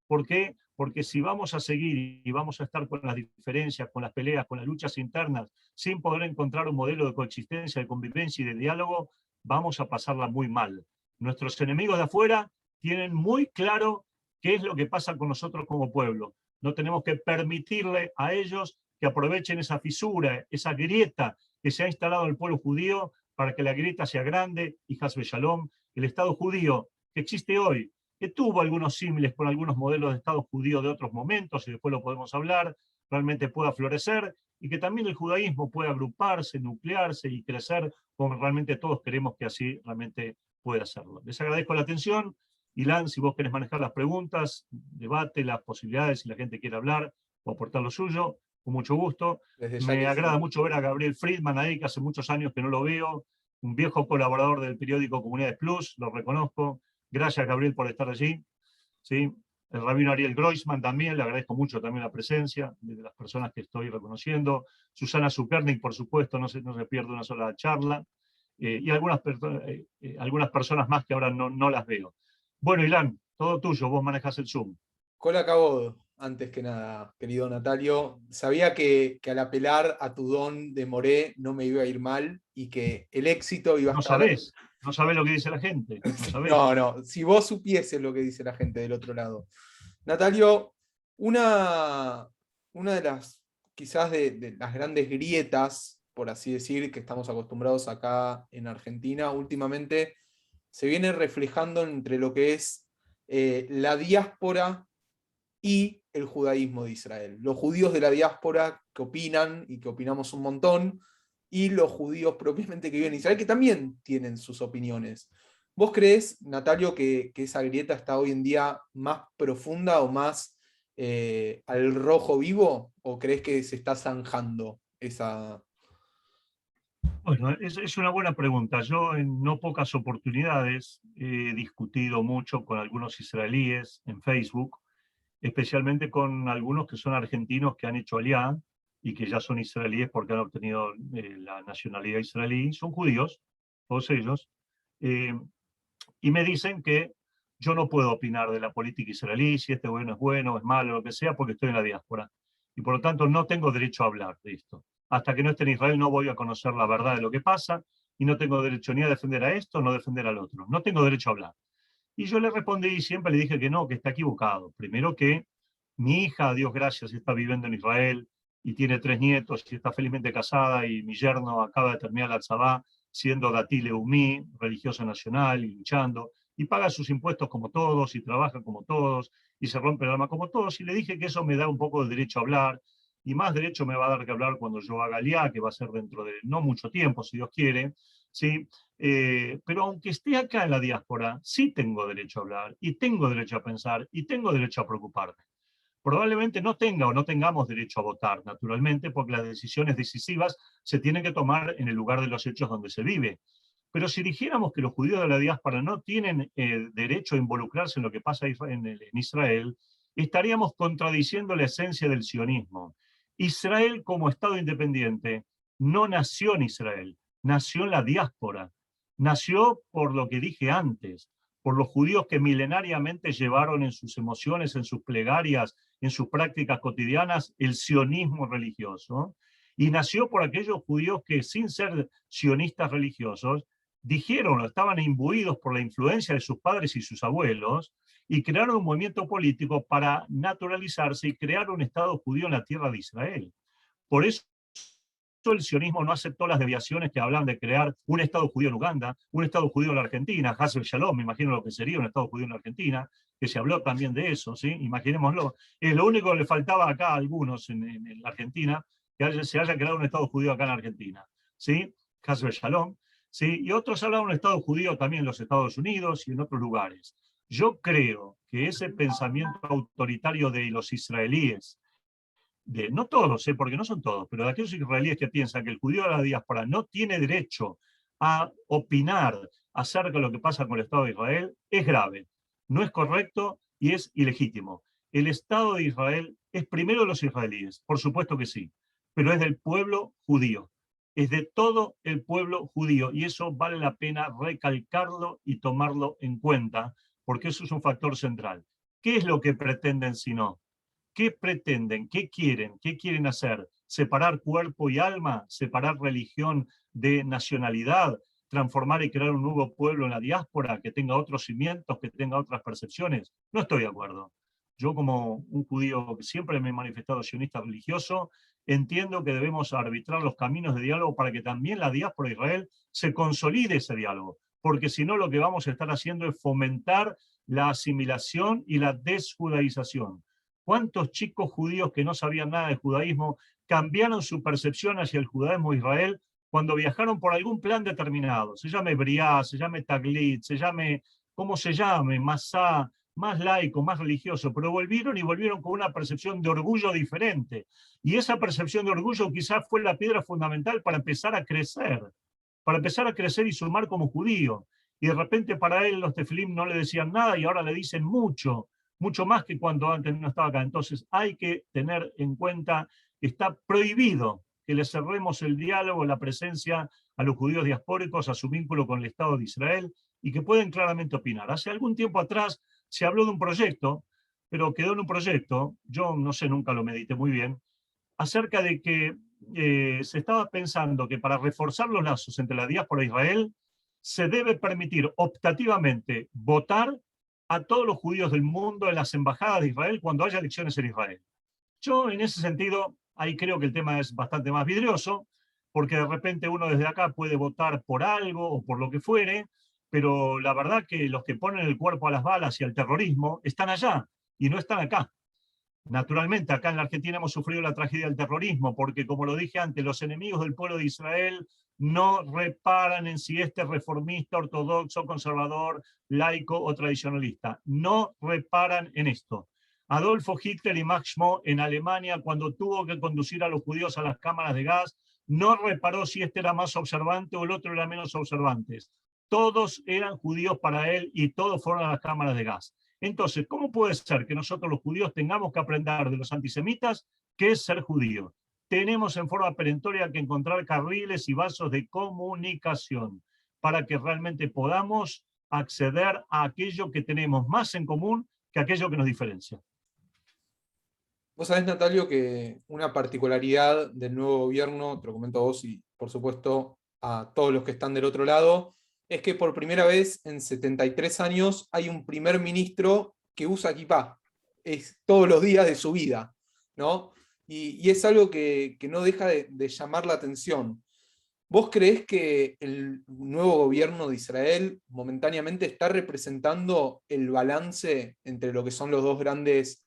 ¿Por qué? Porque si vamos a seguir y vamos a estar con las diferencias, con las peleas, con las luchas internas, sin poder encontrar un modelo de coexistencia, de convivencia y de diálogo, vamos a pasarla muy mal. Nuestros enemigos de afuera tienen muy claro qué es lo que pasa con nosotros como pueblo. No tenemos que permitirle a ellos que aprovechen esa fisura, esa grieta que se ha instalado en el pueblo judío para que la grieta sea grande y Hasbe Shalom, el Estado judío que existe hoy, que tuvo algunos símiles con algunos modelos de Estado judío de otros momentos, y después lo podemos hablar, realmente pueda florecer, y que también el judaísmo pueda agruparse, nuclearse y crecer como realmente todos queremos que así realmente pueda hacerlo. Les agradezco la atención. Ilan, si vos querés manejar las preguntas, debate, las posibilidades, si la gente quiere hablar o aportar lo suyo, con mucho gusto. Me agrada mucho ver a Gabriel Friedman ahí, que hace muchos años que no lo veo, un viejo colaborador del periódico Comunidades Plus, lo reconozco. Gracias, Gabriel, por estar allí. ¿Sí? El rabino Ariel Groisman también, le agradezco mucho también la presencia de las personas que estoy reconociendo. Susana Zukernik, por supuesto, no se pierde una sola charla. Y algunas personas más que ahora no las veo. Bueno, Ilan, todo tuyo, vos manejás el Zoom. Cola Cabot, antes que nada, querido Natalio, sabía que al apelar a tu don de Moré no me iba a ir mal y que el éxito iba a estar... No sabés lo que dice la gente. No, si vos supieses lo que dice la gente del otro lado. Natalio, una de las, quizás de las grandes grietas, por así decir, que estamos acostumbrados acá en Argentina, últimamente se viene reflejando entre lo que es la diáspora y el judaísmo de Israel. Los judíos de la diáspora que opinan, y que opinamos un montón, y los judíos propiamente que viven en Israel, que también tienen sus opiniones. ¿Vos creés, Natalio, que esa grieta está hoy en día más profunda o más al rojo vivo? ¿O creés que se está zanjando esa...? Bueno, es una buena pregunta. Yo en no pocas oportunidades he discutido mucho con algunos israelíes en Facebook, especialmente con algunos que son argentinos que han hecho aliá y que ya son israelíes porque han obtenido la nacionalidad israelí, son judíos, todos ellos, y me dicen que yo no puedo opinar de la política israelí, si este gobierno es bueno, es malo, lo que sea, porque estoy en la diáspora. Y por lo tanto no tengo derecho a hablar de esto. Hasta que no esté en Israel no voy a conocer la verdad de lo que pasa, y no tengo derecho ni a defender a esto, no defender al otro. No tengo derecho a hablar. Y yo le respondí y siempre le dije que no, que está equivocado. Primero que mi hija, a Dios gracias, está viviendo en Israel y tiene 3 nietos y está felizmente casada, y mi yerno acaba de terminar la tzabá siendo Dati Leumí, religioso nacional y luchando, y paga sus impuestos como todos y trabaja como todos y se rompe el alma como todos. Y le dije que eso me da un poco de derecho a hablar, y más derecho me va a dar que hablar cuando yo haga aliá, que va a ser dentro de no mucho tiempo, si Dios quiere, ¿sí? Pero aunque esté acá en la diáspora, sí tengo derecho a hablar, y tengo derecho a pensar, y tengo derecho a preocuparme. Probablemente no tenga o no tengamos derecho a votar, naturalmente, porque las decisiones decisivas se tienen que tomar en el lugar de los hechos donde se vive. Pero si dijéramos que los judíos de la diáspora no tienen derecho a involucrarse en lo que pasa en Israel, estaríamos contradiciendo la esencia del sionismo. Israel, como Estado independiente, no nació en Israel, nació en la diáspora. Nació por lo que dije antes, por los judíos que milenariamente llevaron en sus emociones, en sus plegarias, en sus prácticas cotidianas, el sionismo religioso. Y nació por aquellos judíos que, sin ser sionistas religiosos, dijeron o estaban imbuidos por la influencia de sus padres y sus abuelos, y crearon un movimiento político para naturalizarse y crear un Estado judío en la tierra de Israel. Por eso el sionismo no aceptó las desviaciones que hablan de crear un Estado judío en Uganda, un Estado judío en la Argentina, Hasbe Shalom, me imagino lo que sería un Estado judío en la Argentina, que se habló también de eso, ¿sí? Imaginémoslo. Es lo único que le faltaba acá a algunos en la Argentina, que se haya creado un Estado judío acá en la Argentina, ¿sí? Hasbe Shalom. ¿sí? Y otros hablan de un Estado judío también en los Estados Unidos y en otros lugares. Yo creo que ese pensamiento autoritario de los israelíes, no todos, porque no son todos, pero de aquellos israelíes que piensan que el judío de la diáspora no tiene derecho a opinar acerca de lo que pasa con el Estado de Israel, es grave, no es correcto y es ilegítimo. El Estado de Israel es primero de los israelíes, por supuesto que sí, pero es del pueblo judío, es de todo el pueblo judío, y eso vale la pena recalcarlo y tomarlo en cuenta, porque eso es un factor central. ¿Qué es lo que pretenden si no? ¿Qué pretenden? ¿Qué quieren? ¿Qué quieren hacer? ¿Separar cuerpo y alma? ¿Separar religión de nacionalidad? ¿Transformar y crear un nuevo pueblo en la diáspora que tenga otros cimientos, que tenga otras percepciones? No estoy de acuerdo. Yo, como un judío que siempre me he manifestado sionista religioso, entiendo que debemos arbitrar los caminos de diálogo para que también la diáspora de Israel se consolide ese diálogo, porque si no lo que vamos a estar haciendo es fomentar la asimilación y la desjudaización. ¿Cuántos chicos judíos que no sabían nada de judaísmo cambiaron su percepción hacia el judaísmo de Israel cuando viajaron por algún plan determinado? Se llame Briá, se llame Taglit, se llame, como se llame, Masá, más laico, más religioso, pero volvieron con una percepción de orgullo diferente. Y esa percepción de orgullo quizás fue la piedra fundamental para empezar a crecer y sumar como judío. Y de repente para él los tefilim no le decían nada y ahora le dicen mucho más que cuando antes no estaba acá. Entonces hay que tener en cuenta que está prohibido que le cerremos el diálogo, la presencia a los judíos diaspóricos, a su vínculo con el Estado de Israel, y que pueden claramente opinar. Hace algún tiempo atrás se habló de un proyecto, pero quedó en un proyecto, yo no sé, nunca lo medité muy bien, acerca de que se estaba pensando que para reforzar los lazos entre la diáspora e Israel, se debe permitir optativamente votar a todos los judíos del mundo en las embajadas de Israel cuando haya elecciones en Israel. Yo, en ese sentido, ahí creo que el tema es bastante más vidrioso, porque de repente uno desde acá puede votar por algo o por lo que fuere, pero la verdad que los que ponen el cuerpo a las balas y al terrorismo están allá y no están acá. Naturalmente, acá en la Argentina hemos sufrido la tragedia del terrorismo, porque como lo dije antes, los enemigos del pueblo de Israel no reparan en si este reformista, ortodoxo, conservador, laico o tradicionalista. No reparan en esto. Adolfo Hitler y Max Schmo en Alemania, cuando tuvo que conducir a los judíos a las cámaras de gas, no reparó si este era más observante o el otro era menos observante. Todos eran judíos para él y todos fueron a las cámaras de gas. Entonces, ¿cómo puede ser que nosotros los judíos tengamos que aprender de los antisemitas qué es ser judío? Tenemos en forma perentoria que encontrar carriles y vasos de comunicación para que realmente podamos acceder a aquello que tenemos más en común que aquello que nos diferencia. Vos sabés, Natalio, que una particularidad del nuevo gobierno, te lo comento a vos y por supuesto a todos los que están del otro lado, es que por primera vez en 73 años hay un primer ministro que usa kipá. Es todos los días de su vida, ¿no? Y es algo que no deja de llamar la atención. ¿Vos creés que el nuevo gobierno de Israel momentáneamente está representando el balance entre lo que son las dos grandes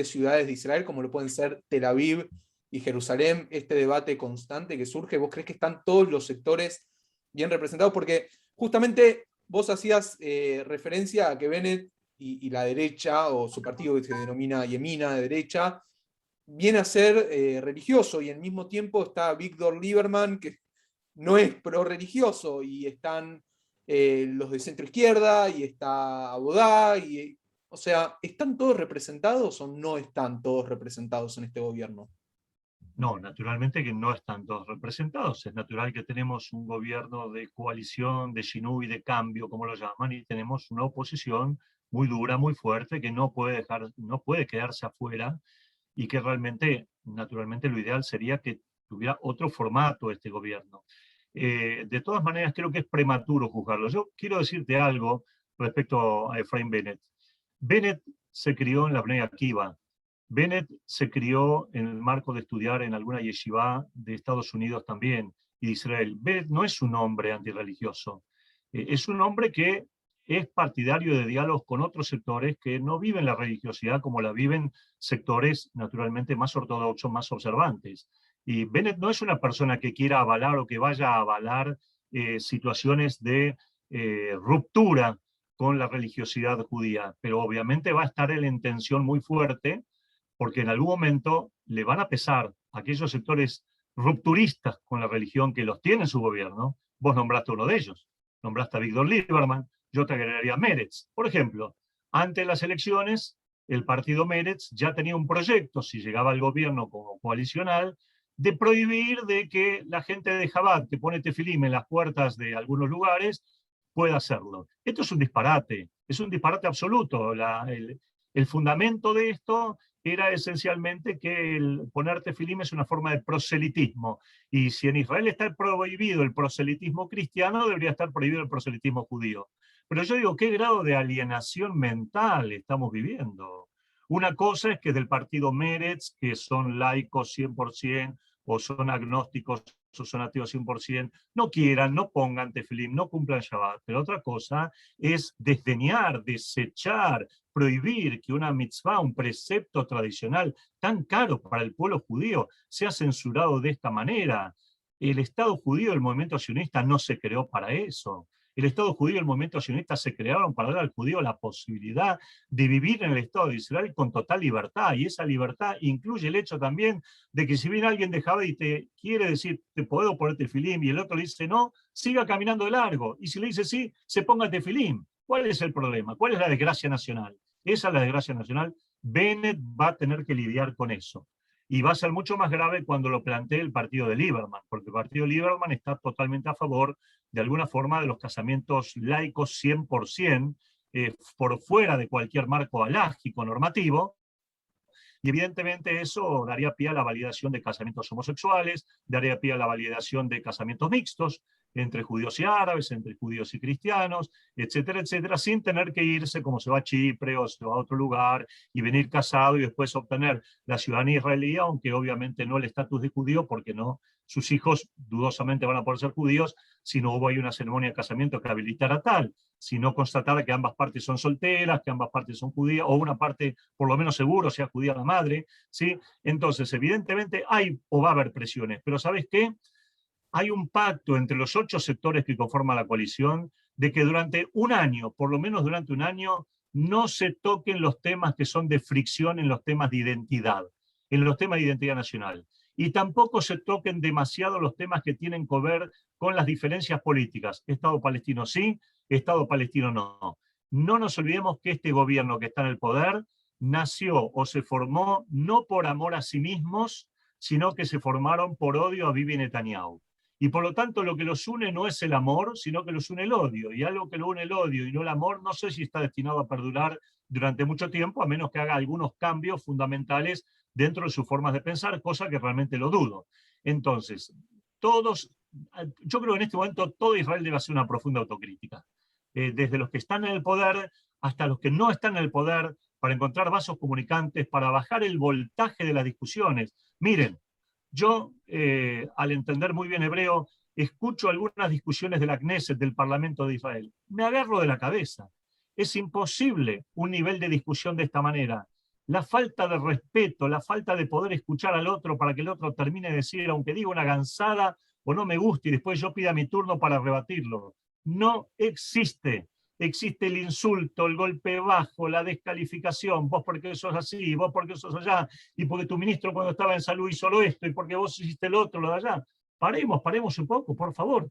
ciudades de Israel, como lo pueden ser Tel Aviv y Jerusalén, este debate constante que surge? ¿Vos creés que están todos los sectores bien representados? Porque justamente vos hacías referencia a que Bennett y la derecha, o su partido que se denomina Yemina, de derecha, viene a ser religioso, y al mismo tiempo está Víctor Lieberman, que no es pro-religioso, y están los de centro izquierda, y está Abodá, o sea, ¿están todos representados o no están todos representados en este gobierno? No, naturalmente que no están todos representados. Es natural que tenemos un gobierno de coalición, de shinui, de cambio, como lo llaman, y tenemos una oposición muy dura, muy fuerte, que no puede quedarse afuera, y que realmente, naturalmente, lo ideal sería que tuviera otro formato este gobierno. De todas maneras, creo que es prematuro juzgarlo. Yo quiero decirte algo respecto a Efraín Bennett. Bennett se crió en la Bnei Akiva. Bennett se crió en el marco de estudiar en alguna yeshiva de Estados Unidos también, y de Israel. Bennett no es un hombre antirreligioso. Es un hombre que es partidario de diálogos con otros sectores que no viven la religiosidad como la viven sectores naturalmente más ortodoxos, más observantes. Y Bennett no es una persona que quiera avalar o que vaya a avalar situaciones de ruptura con la religiosidad judía, pero obviamente va a estar él en tensión muy fuerte, porque en algún momento le van a pesar aquellos sectores rupturistas con la religión que los tiene en su gobierno. Vos nombraste uno de ellos, nombraste a Víctor Lieberman, yo te agregaría a Meretz. Por ejemplo, antes de las elecciones, el partido Meretz ya tenía un proyecto, si llegaba al gobierno como coalicional, de prohibir de que la gente de Chabad, que pone tefilim en las puertas de algunos lugares, pueda hacerlo. Esto es un disparate absoluto. El fundamento de esto era esencialmente que el poner tefilim es una forma de proselitismo. Y si en Israel está prohibido el proselitismo cristiano, debería estar prohibido el proselitismo judío. Pero yo digo, ¿qué grado de alienación mental estamos viviendo? Una cosa es que del partido Meretz, que son laicos 100%, o son agnósticos, o son ateos 100%, no quieran, no pongan tefilim, no cumplan Shabbat. Pero otra cosa es desdeñar, desechar, prohibir que una mitzvah, un precepto tradicional tan caro para el pueblo judío, sea censurado de esta manera. El Estado judío, el movimiento sionista, no se creó para eso. El Estado judío y el movimiento sionista se crearon para dar al judío la posibilidad de vivir en el Estado de Israel con total libertad, y esa libertad incluye el hecho también de que si viene alguien de Chabad y te quiere decir, te puedo poner tefilim, y el otro le dice no, siga caminando de largo, y si le dice sí, se ponga tefilim. ¿Cuál es el problema? ¿Cuál es la desgracia nacional? Esa es la desgracia nacional. Bennett va a tener que lidiar con eso. Y va a ser mucho más grave cuando lo plantee el partido de Lieberman, porque el partido de Lieberman está totalmente a favor, de alguna forma, de los casamientos laicos 100%, por fuera de cualquier marco halágico normativo, y evidentemente eso daría pie a la validación de casamientos homosexuales, daría pie a la validación de casamientos mixtos, entre judíos y árabes, entre judíos y cristianos, etcétera, etcétera, sin tener que irse como se va a Chipre o se va a otro lugar y venir casado y después obtener la ciudadanía israelí, aunque obviamente no el estatus de judío, porque no, sus hijos dudosamente van a poder ser judíos si no hubo ahí una ceremonia de casamiento que habilitara tal, si no constatara que ambas partes son solteras, que ambas partes son judías, o una parte por lo menos seguro sea judía la madre, ¿sí? Entonces, evidentemente hay o va a haber presiones, pero ¿sabes qué? Hay un pacto entre los 8 sectores que conforman la coalición de que durante un año, por lo menos durante un año, no se toquen los temas que son de fricción en los temas de identidad, en los temas de identidad nacional. Y tampoco se toquen demasiado los temas que tienen que ver con las diferencias políticas. Estado palestino sí, Estado palestino no. No nos olvidemos que este gobierno que está en el poder nació o se formó no por amor a sí mismos, sino que se formaron por odio a Bibi Netanyahu. Y por lo tanto lo que los une no es el amor, sino que los une el odio. Y algo que lo une el odio y no el amor, no sé si está destinado a perdurar durante mucho tiempo, a menos que haga algunos cambios fundamentales dentro de sus formas de pensar, cosa que realmente lo dudo. Entonces, yo creo que en este momento todo Israel debe hacer una profunda autocrítica. Desde los que están en el poder hasta los que no están en el poder, para encontrar vasos comunicantes, para bajar el voltaje de las discusiones. Miren, yo, al entender muy bien hebreo, escucho algunas discusiones de la Knesset, del Parlamento de Israel. Me agarro de la cabeza. Es imposible un nivel de discusión de esta manera. La falta de respeto, la falta de poder escuchar al otro para que el otro termine de decir, aunque diga una gansada o no me guste, y después yo pida mi turno para rebatirlo. No existe. Existe el insulto, el golpe bajo, la descalificación, vos porque sos así, vos porque sos allá, y porque tu ministro cuando estaba en salud hizo esto, y porque vos hiciste lo otro, lo de allá. Paremos un poco, por favor,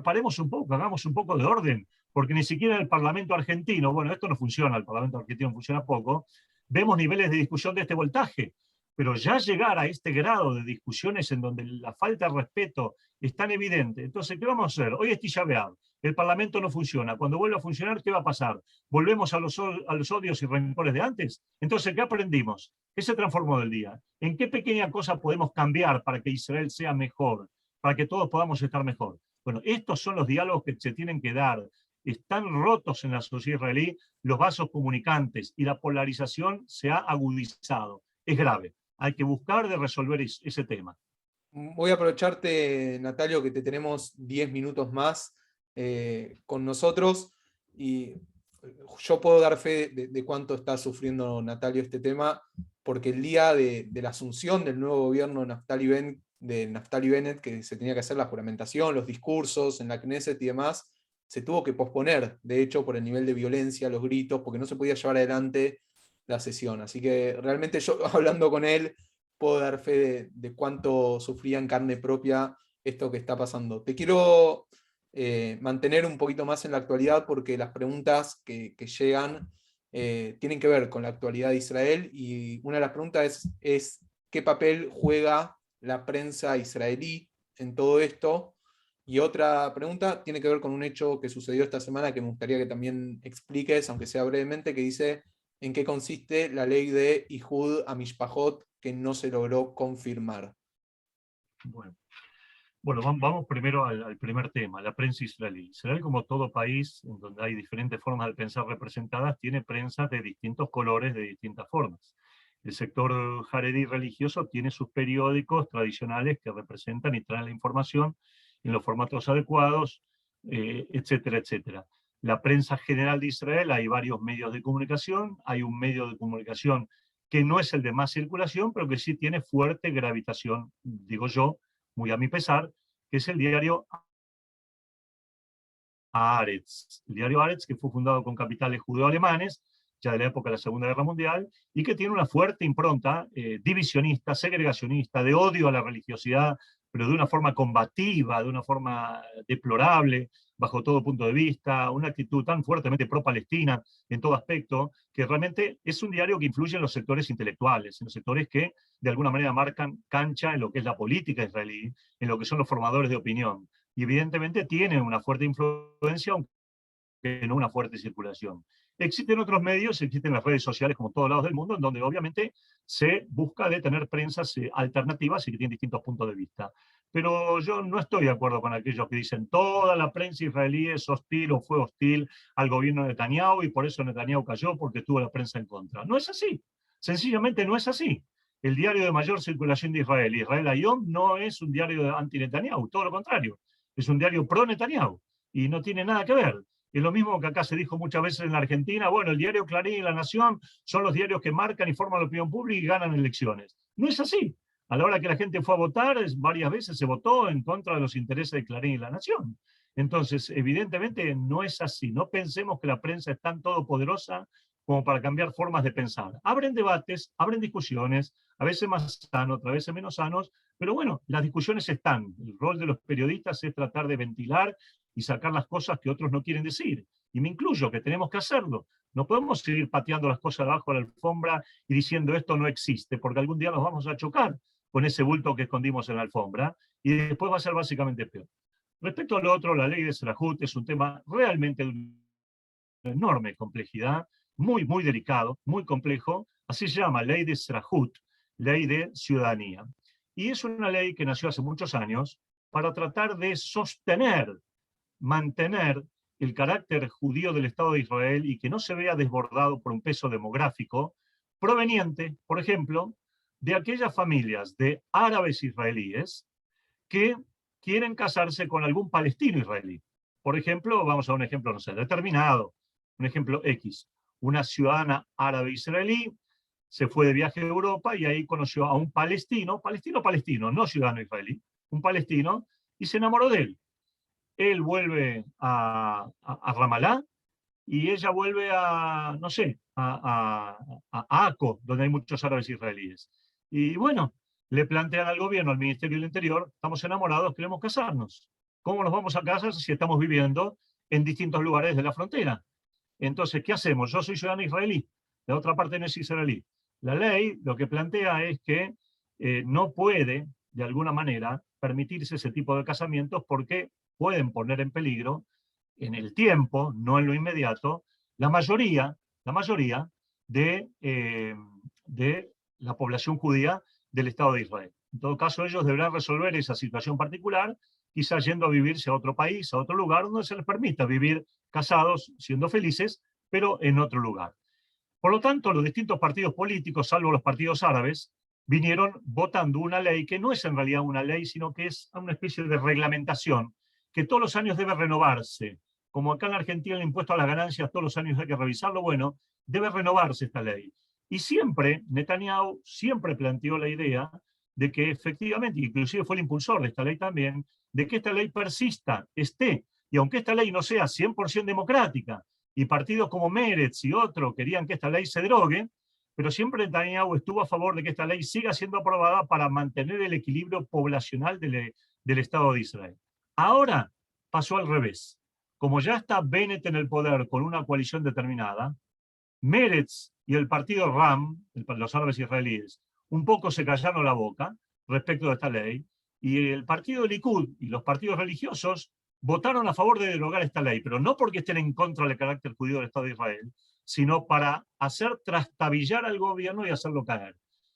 paremos un poco, hagamos un poco de orden, porque ni siquiera en el Parlamento argentino, bueno, esto no funciona, el Parlamento argentino funciona poco, vemos niveles de discusión de este voltaje, pero ya llegar a este grado de discusiones en donde la falta de respeto es tan evidente. Entonces, ¿qué vamos a hacer? Hoy es Tisha B'Av, el Parlamento no funciona. Cuando vuelva a funcionar, ¿qué va a pasar? ¿Volvemos a los odios y rencores de antes? Entonces, ¿qué aprendimos? ¿Qué se transformó del día? ¿En qué pequeña cosa podemos cambiar para que Israel sea mejor? Para que todos podamos estar mejor. Bueno, estos son los diálogos que se tienen que dar. Están rotos en la sociedad israelí los vasos comunicantes y la polarización se ha agudizado. Es grave. Hay que buscar de resolver ese tema. Voy a aprovecharte, Natalio, que te tenemos 10 minutos más con nosotros, y yo puedo dar fe de cuánto está sufriendo Natalio este tema, porque el día de la asunción del nuevo gobierno de Naftali Bennett, de Naftali Bennett, que se tenía que hacer la juramentación, los discursos en la Knesset y demás, se tuvo que posponer, de hecho, por el nivel de violencia, los gritos, porque no se podía llevar adelante la sesión. Así que realmente yo, hablando con él, puedo dar fe de cuánto sufría en carne propia esto que está pasando. Te quiero mantener un poquito más en la actualidad, porque las preguntas que llegan tienen que ver con la actualidad de Israel, y una de las preguntas es ¿qué papel juega la prensa israelí en todo esto? Y otra pregunta tiene que ver con un hecho que sucedió esta semana que me gustaría que también expliques, aunque sea brevemente, que dice en qué consiste la ley de Ihud Amishpahot que no se logró confirmar. Bueno, vamos primero al primer tema, la prensa israelí. Israel, como todo país en donde hay diferentes formas de pensar representadas, tiene prensa de distintos colores, de distintas formas. El sector jaredí religioso tiene sus periódicos tradicionales que representan y traen la información en los formatos adecuados, etcétera, etcétera. La prensa general de Israel, hay varios medios de comunicación, hay un medio de comunicación que no es el de más circulación, pero que sí tiene fuerte gravitación, digo yo, muy a mi pesar, que es el diario Haaretz. El diario Haaretz, que fue fundado con capitales judeo-alemanes, ya de la época de la Segunda Guerra Mundial, y que tiene una fuerte impronta divisionista, segregacionista, de odio a la religiosidad, pero de una forma combativa, de una forma deplorable, bajo todo punto de vista, una actitud tan fuertemente pro-palestina en todo aspecto, que realmente es un diario que influye en los sectores intelectuales, en los sectores que de alguna manera marcan cancha en lo que es la política israelí, en lo que son los formadores de opinión. Y evidentemente tiene una fuerte influencia, aunque no una fuerte circulación. Existen otros medios, existen las redes sociales como en todos lados del mundo, en donde obviamente se busca de tener prensas alternativas y que tienen distintos puntos de vista. Pero yo no estoy de acuerdo con aquellos que dicen toda la prensa israelí es hostil o fue hostil al gobierno de Netanyahu y por eso Netanyahu cayó porque tuvo la prensa en contra. No es así. Sencillamente no es así. El diario de mayor circulación de Israel, Israel Hayom, no es un diario anti-Netanyahu, todo lo contrario. Es un diario pro-Netanyahu y no tiene nada que ver. Es lo mismo que acá se dijo muchas veces en la Argentina, bueno, el diario Clarín y La Nación son los diarios que marcan y forman la opinión pública y ganan elecciones. No es así. A la hora que la gente fue a votar, varias veces se votó en contra de los intereses de Clarín y La Nación. Entonces, evidentemente no es así. No pensemos que la prensa es tan todopoderosa como para cambiar formas de pensar. Abren debates, abren discusiones, a veces más sanos, otras veces menos sanos, pero bueno, las discusiones están. El rol de los periodistas es tratar de ventilar y sacar las cosas que otros no quieren decir. Y me incluyo, que tenemos que hacerlo. No podemos seguir pateando las cosas debajo de la alfombra y diciendo esto no existe, porque algún día nos vamos a chocar con ese bulto que escondimos en la alfombra y después va a ser básicamente peor. Respecto a lo otro, la ley de Serajut es un tema realmente de una enorme complejidad, muy, muy delicado, muy complejo. Así se llama, ley de Serajut, ley de ciudadanía. Y es una ley que nació hace muchos años para tratar de sostener, mantener el carácter judío del Estado de Israel y que no se vea desbordado por un peso demográfico proveniente, por ejemplo, de aquellas familias de árabes israelíes que quieren casarse con algún palestino israelí. Por ejemplo, vamos a un ejemplo, no sé, determinado, un ejemplo X. Una ciudadana árabe israelí se fue de viaje a Europa y ahí conoció a un palestino, no ciudadano israelí, un palestino, y se enamoró de él. Él vuelve a Ramallah y ella vuelve a, no sé, a Akko, donde hay muchos árabes israelíes. Y bueno, le plantean al gobierno, al Ministerio del Interior, estamos enamorados, queremos casarnos. ¿Cómo nos vamos a casar si estamos viviendo en distintos lugares de la frontera? Entonces, ¿qué hacemos? Yo soy ciudadano israelí, la otra parte no es israelí. La ley lo que plantea es que no puede, de alguna manera, permitirse ese tipo de casamientos porque pueden poner en peligro en el tiempo, no en lo inmediato, la mayoría de la población judía del Estado de Israel. En todo caso, ellos deberán resolver esa situación particular, quizás yendo a vivirse a otro país, a otro lugar, donde se les permita vivir casados, siendo felices, pero en otro lugar. Por lo tanto, los distintos partidos políticos, salvo los partidos árabes, vinieron votando una ley que no es en realidad una ley, sino que es una especie de reglamentación que todos los años debe renovarse. Como acá en Argentina el impuesto a las ganancias todos los años hay que revisarlo, bueno, debe renovarse esta ley. Y siempre, Netanyahu siempre planteó la idea de que efectivamente, inclusive fue el impulsor de esta ley también, de que esta ley persista, esté, y aunque esta ley no sea 100% democrática, y partidos como Meretz y otros querían que esta ley se derogue, pero siempre Netanyahu estuvo a favor de que esta ley siga siendo aprobada para mantener el equilibrio poblacional del Estado de Israel. Ahora pasó al revés. Como ya está Bennett en el poder con una coalición determinada, Meretz y el partido RAM, los árabes israelíes, un poco se callaron la boca respecto de esta ley, y el partido Likud y los partidos religiosos votaron a favor de derogar esta ley, pero no porque estén en contra del carácter judío del Estado de Israel, sino para hacer trastabillar al gobierno y hacerlo caer.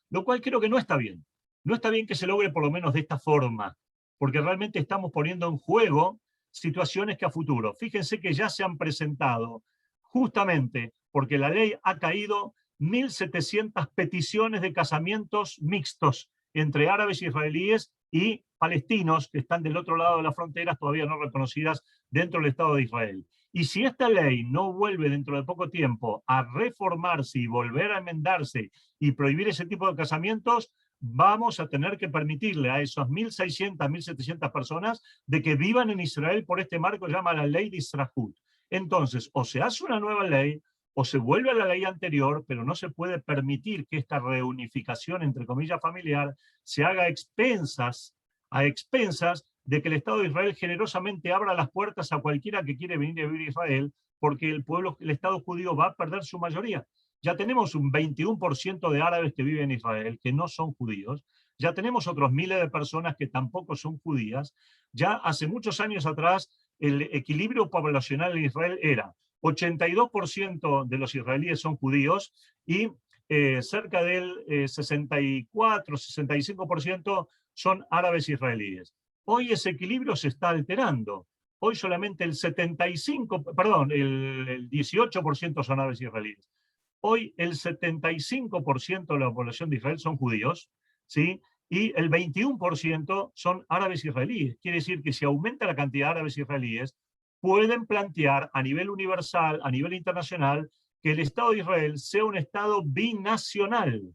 Lo cual creo que no está bien. No está bien que se logre por lo menos de esta forma, porque realmente estamos poniendo en juego situaciones que a futuro. Fíjense que ya se han presentado, justamente porque la ley ha caído, 1.700 peticiones de casamientos mixtos entre árabes y israelíes y palestinos que están del otro lado de las fronteras todavía no reconocidas dentro del Estado de Israel. Y si esta ley no vuelve dentro de poco tiempo a reformarse y volver a enmendarse y prohibir ese tipo de casamientos, vamos a tener que permitirle a esos 1.600, 1.700 personas de que vivan en Israel por este marco que se llama la ley de Israhut. Entonces, o se hace una nueva ley, o se vuelve a la ley anterior, pero no se puede permitir que esta reunificación, entre comillas, familiar, se haga a expensas de que el Estado de Israel generosamente abra las puertas a cualquiera que quiere venir a vivir a Israel, porque el Estado judío va a perder su mayoría. Ya tenemos un 21% de árabes que viven en Israel, que no son judíos. Ya tenemos otros miles de personas que tampoco son judías. Ya hace muchos años atrás, el equilibrio poblacional en Israel era 82% de los israelíes son judíos y cerca del 64-65% son árabes israelíes. Hoy ese equilibrio se está alterando. Hoy solamente el 18% son árabes israelíes. Hoy el 75% de la población de Israel son judíos, ¿sí? Y el 21% son árabes israelíes. Quiere decir que si aumenta la cantidad de árabes israelíes, pueden plantear a nivel universal, a nivel internacional, que el Estado de Israel sea un Estado binacional,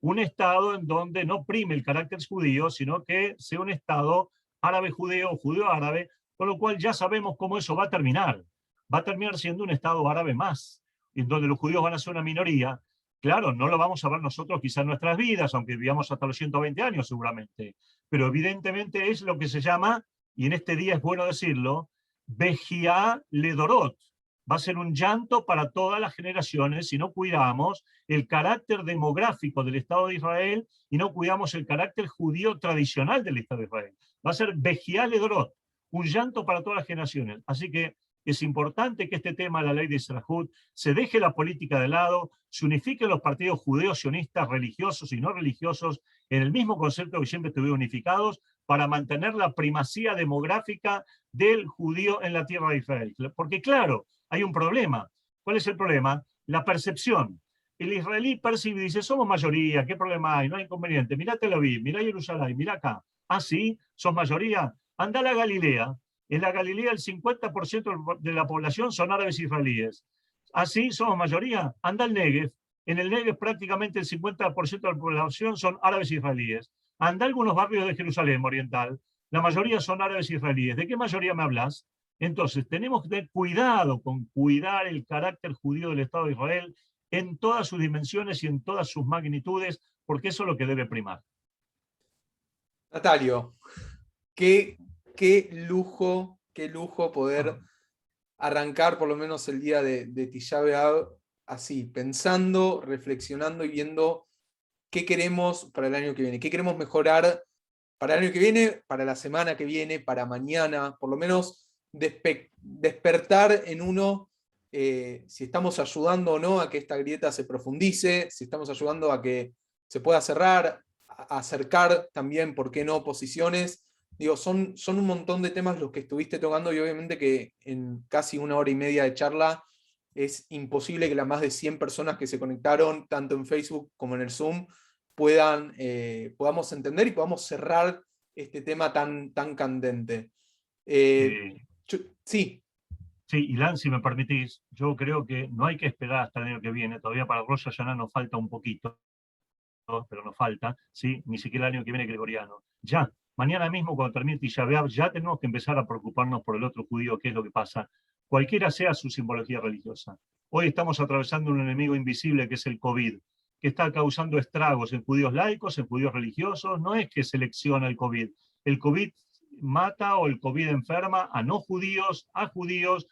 un Estado en donde no prime el carácter judío, sino que sea un Estado árabe-judeo o judeo-árabe, con lo cual ya sabemos cómo eso va a terminar. Va a terminar siendo un Estado árabe más, en donde los judíos van a ser una minoría. Claro, no lo vamos a ver nosotros quizás en nuestras vidas, aunque vivamos hasta los 120 años seguramente, pero evidentemente es lo que se llama, y en este día es bueno decirlo, Bejiá Ledorot. Va a ser un llanto para todas las generaciones si no cuidamos el carácter demográfico del Estado de Israel y no cuidamos el carácter judío tradicional del Estado de Israel. Va a ser Bejiá Ledorot, un llanto para todas las generaciones. Así que es importante que este tema de la ley de Israhut se deje la política de lado, se unifiquen los partidos judeos, sionistas, religiosos y no religiosos en el mismo concepto que siempre estuvieron unificados para mantener la primacía demográfica del judío en la tierra de Israel. Porque claro, hay un problema. ¿Cuál es el problema? La percepción. El israelí percibe y dice, somos mayoría, ¿qué problema hay? No hay inconveniente. Mirá Tel Aviv, mirá Jerusalén, mirá acá. Ah, sí, sos mayoría. Anda a la Galilea. En la Galilea el 50% de la población son árabes israelíes. Así somos mayoría. Anda al Negev. En el Negev prácticamente el 50% de la población son árabes israelíes. Anda a algunos barrios de Jerusalén oriental. La mayoría son árabes israelíes. ¿De qué mayoría me hablas? Entonces tenemos que tener cuidado con cuidar el carácter judío del Estado de Israel en todas sus dimensiones y en todas sus magnitudes, porque eso es lo que debe primar. Natalio, qué lujo poder arrancar por lo menos el día de Tisha B'Av así, pensando, reflexionando y viendo qué queremos para el año que viene, qué queremos mejorar para el año que viene, para la semana que viene, para mañana, por lo menos despertar en uno si estamos ayudando o no a que esta grieta se profundice, si estamos ayudando a que se pueda cerrar, a acercar también, ¿por qué no?, posiciones. Digo, son un montón de temas los que estuviste tocando y obviamente que en casi 1 hora y media de charla es imposible que las más de 100 personas que se conectaron, tanto en Facebook como en el Zoom, podamos entender y podamos cerrar este tema tan candente. Sí. Sí, Ilan, si me permitís, yo creo que no hay que esperar hasta el año que viene, todavía para Rosh Hashanah nos falta un poquito. pero nos falta, ¿sí? Ni siquiera el año que viene gregoriano. Ya, mañana mismo cuando termine Tisha B'Av, ya tenemos que empezar a preocuparnos por el otro judío, qué es lo que pasa, cualquiera sea su simbología religiosa. Hoy estamos atravesando un enemigo invisible que es el COVID, que está causando estragos en judíos laicos, en judíos religiosos. No es que selecciona el COVID mata o el COVID enferma a no judíos, a judíos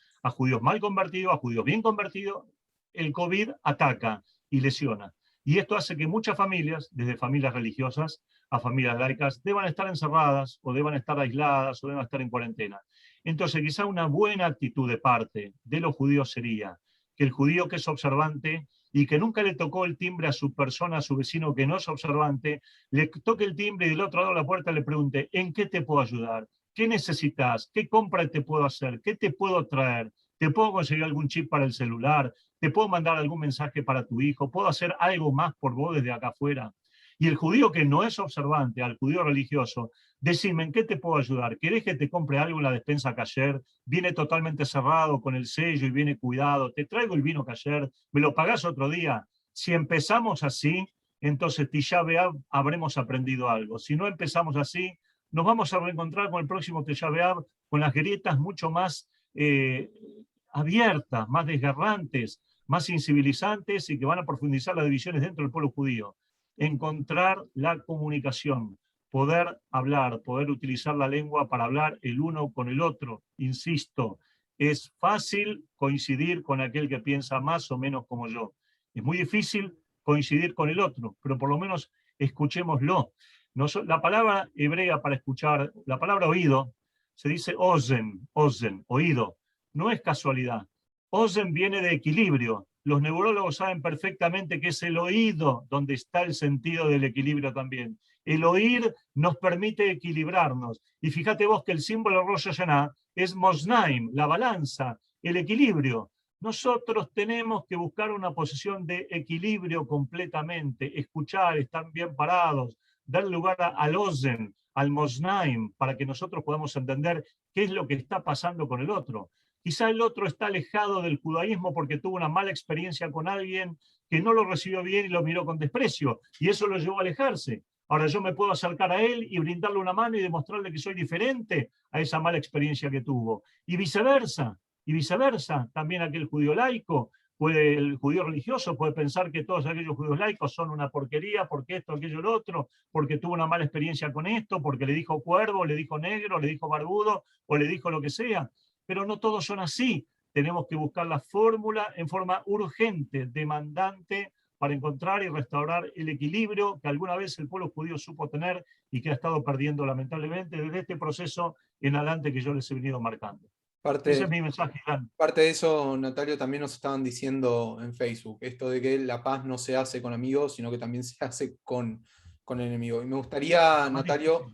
mal convertidos, a judíos bien convertidos. El COVID ataca y lesiona. Y esto hace que muchas familias, desde familias religiosas a familias laicas, deban estar encerradas o deban estar aisladas o deban estar en cuarentena. Entonces, quizá una buena actitud de parte de los judíos sería que el judío que es observante y que nunca le tocó el timbre a su persona, a su vecino que no es observante, le toque el timbre y del otro lado de la puerta le pregunte: ¿en qué te puedo ayudar? ¿Qué necesitas? ¿Qué compra te puedo hacer? ¿Qué te puedo traer? ¿Te puedo conseguir algún chip para el celular? ¿Te puedo mandar algún mensaje para tu hijo? ¿Puedo hacer algo más por vos desde acá afuera? Y el judío que no es observante, al judío religioso, decime: ¿en qué te puedo ayudar? ¿Querés que te compre algo en la despensa kasher? Viene totalmente cerrado con el sello y viene cuidado. Te traigo el vino kasher, me lo pagás otro día. Si empezamos así, entonces Tisha B'Av habremos aprendido algo. Si no empezamos así, nos vamos a reencontrar con el próximo Tisha B'Av con las grietas mucho más abiertas, más desgarrantes, más incivilizantes y que van a profundizar las divisiones dentro del pueblo judío. Encontrar la comunicación, poder hablar, poder utilizar la lengua para hablar el uno con el otro. Insisto, es fácil coincidir con aquel que piensa más o menos como yo. Es muy difícil coincidir con el otro, pero por lo menos escuchémoslo. La palabra hebrea para escuchar, la palabra oído, se dice ozen, oído. No es casualidad. Ozen viene de equilibrio. Los neurólogos saben perfectamente que es el oído donde está el sentido del equilibrio también. El oír nos permite equilibrarnos. Y fíjate vos que el símbolo de Rosh Hashanah es Moznaim, la balanza, el equilibrio. Nosotros tenemos que buscar una posición de equilibrio completamente, escuchar, estar bien parados, dar lugar al Ozen, al Moznaim, para que nosotros podamos entender qué es lo que está pasando con el otro. Quizá el otro está alejado del judaísmo porque tuvo una mala experiencia con alguien que no lo recibió bien y lo miró con desprecio, y eso lo llevó a alejarse. Ahora yo me puedo acercar a él y brindarle una mano y demostrarle que soy diferente a esa mala experiencia que tuvo. Y viceversa, también aquel judío laico, el judío religioso puede pensar que todos aquellos judíos laicos son una porquería, porque esto, aquello, lo otro, porque tuvo una mala experiencia con esto, porque le dijo cuervo, le dijo negro, le dijo barbudo, o le dijo lo que sea. Pero no todos son así. Tenemos que buscar la fórmula en forma urgente, demandante, para encontrar y restaurar el equilibrio que alguna vez el pueblo judío supo tener y que ha estado perdiendo lamentablemente desde este proceso en adelante que yo les he venido marcando. Ese es mi mensaje, Iván. Parte de eso, Natalio, también nos estaban diciendo en Facebook, esto de que la paz no se hace con amigos, sino que también se hace con el enemigo. Y me gustaría, Natalio,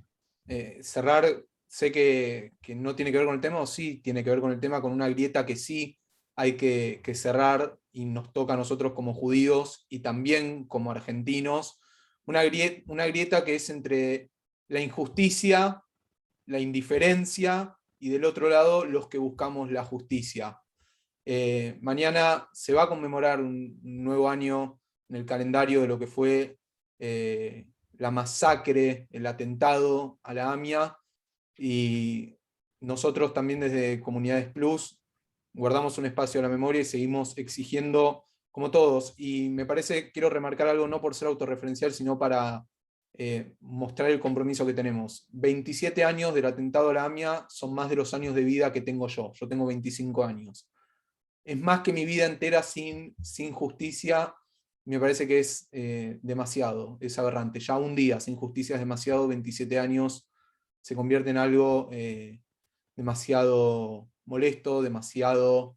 cerrar. Sé que no tiene que ver con el tema, o sí tiene que ver con el tema, con una grieta que sí hay que cerrar y nos toca a nosotros como judíos y también como argentinos. Una grieta que es entre la injusticia, la indiferencia y del otro lado los que buscamos la justicia. Mañana se va a conmemorar un nuevo año en el calendario de lo que fue la masacre, el atentado a la AMIA. Y nosotros también desde Comunidades Plus guardamos un espacio a la memoria y seguimos exigiendo, como todos. Y me parece, quiero remarcar algo, no por ser autorreferencial, sino para mostrar el compromiso que tenemos. 27 años del atentado a la AMIA son más de los años de vida que tengo yo. Yo tengo 25 años. Es más que mi vida entera sin justicia. Me parece que es demasiado, es aberrante. Ya un día sin justicia es demasiado, 27 años se convierte en algo demasiado molesto, demasiado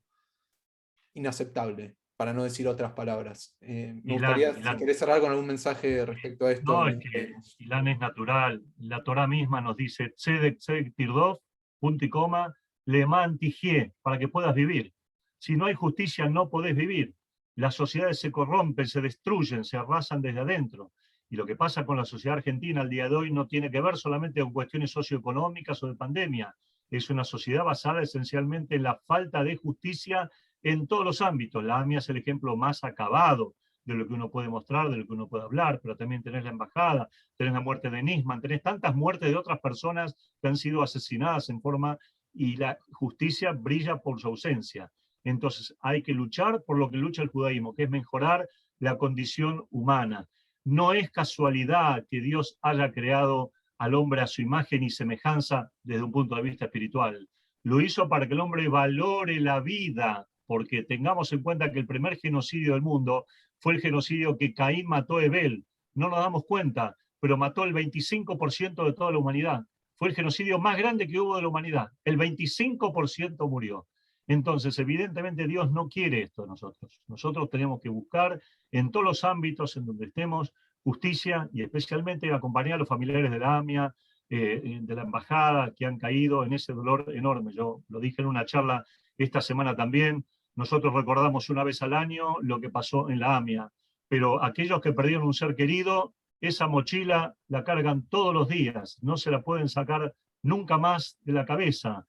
inaceptable, para no decir otras palabras. Me gustaría, si querés cerrar con algún mensaje respecto a esto. No, es que Ilan es natural. La Torá misma nos dice, tzedek tirdof, punto y coma, leman tijé, para que puedas vivir. Si no hay justicia, no podés vivir. Las sociedades se corrompen, se destruyen, se arrasan desde adentro. Y lo que pasa con la sociedad argentina al día de hoy no tiene que ver solamente con cuestiones socioeconómicas o de pandemia. Es una sociedad basada esencialmente en la falta de justicia en todos los ámbitos. La AMIA es el ejemplo más acabado. de lo que uno puede mostrar, de lo que uno puede hablar, pero también tenés la embajada, tenés la muerte de Nisman, tenés tantas muertes de otras personas que han sido asesinadas en forma, y la justicia brilla por su ausencia. Entonces hay que luchar por lo que lucha el judaísmo, que es mejorar la condición humana. No es casualidad que Dios haya creado al hombre a su imagen y semejanza desde un punto de vista espiritual. Lo hizo para que el hombre valore la vida, porque tengamos en cuenta que el primer genocidio del mundo fue el genocidio que Caín mató a Abel. No nos damos cuenta, pero mató el 25% de toda la humanidad. Fue el genocidio más grande que hubo de la humanidad. El 25% murió. Entonces, evidentemente, Dios no quiere esto de nosotros. Nosotros tenemos que buscar en todos los ámbitos en donde estemos justicia, y especialmente acompañar a los familiares de la AMIA, de la embajada, que han caído en ese dolor enorme. Yo lo dije en una charla esta semana también. Nosotros recordamos una vez al año lo que pasó en la AMIA, pero aquellos que perdieron un ser querido, esa mochila la cargan todos los días, no se la pueden sacar nunca más de la cabeza.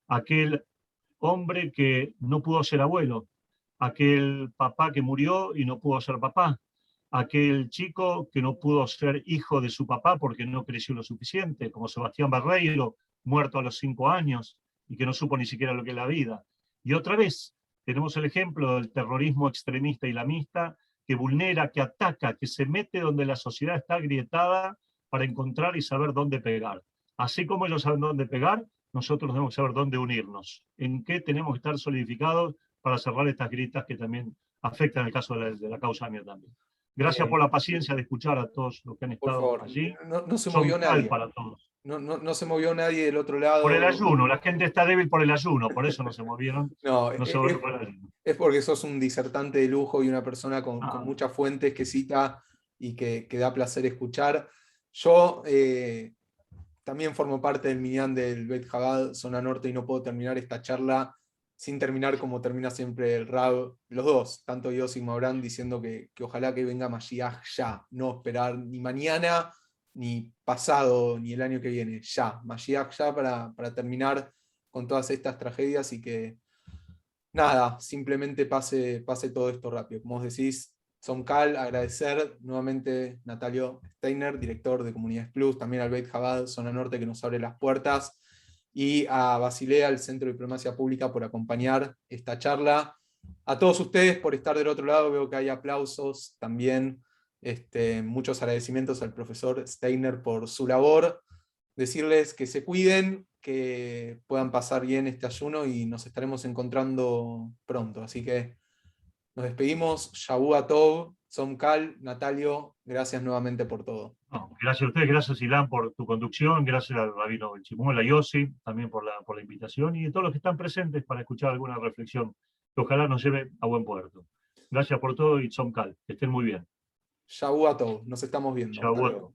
Aquel hombre que no pudo ser abuelo, aquel papá que murió y no pudo ser papá, aquel chico que no pudo ser hijo de su papá porque no creció lo suficiente, como Sebastián Barreiro, muerto a los 5 años y que no supo ni siquiera lo que es la vida. Y otra vez tenemos el ejemplo del terrorismo extremista islamista que vulnera, que ataca, que se mete donde la sociedad está agrietada para encontrar y saber dónde pegar. Así como ellos saben dónde pegar, nosotros tenemos que saber dónde unirnos, en qué tenemos que estar solidificados para cerrar estas grietas que también afectan el caso de la causa mía también. Gracias por la paciencia de escuchar a todos los que han Por estado favor, allí. no se Son movió cal nadie. para todos. No se movió nadie del otro Por el lado. ayuno, la gente está débil por el ayuno, por eso no se movieron. No, No se movieron por el ayuno. es porque sos un disertante de lujo y una persona con muchas fuentes que cita y que da placer escuchar. Yo también formo parte del minyan del Bet Jabad, zona norte, y no puedo terminar esta charla sin terminar como termina siempre el Rab, los dos, tanto Yossi y Maurán, diciendo que ojalá que venga Mashiach ya, no esperar ni mañana, ni pasado, ni el año que viene, ya, Mashiach ya para terminar con todas estas tragedias y que nada, simplemente pase todo esto rápido. Como vos decís, Somcal, agradecer nuevamente a Natalio Steiner, director de Comunidades Plus, también al Beit Jabad, zona norte, que nos abre las puertas, y a Basilea, al Centro de Diplomacia Pública, por acompañar esta charla. A todos ustedes por estar del otro lado, veo que hay aplausos también. Muchos agradecimientos al profesor Steiner por su labor. Decirles que se cuiden, que puedan pasar bien este ayuno y nos estaremos encontrando pronto. Así que nos despedimos. Shavua Tov, Somcal, Natalio, gracias nuevamente por todo. No, gracias a ustedes, gracias Ilan por tu conducción, gracias al Rabino Benchimuel, a Yossi también por la invitación, y a todos los que están presentes para escuchar alguna reflexión que ojalá nos lleve a buen puerto. Gracias por todo y Somcal, que estén muy bien. Shavua Tov, nos estamos viendo. Shavua Tov.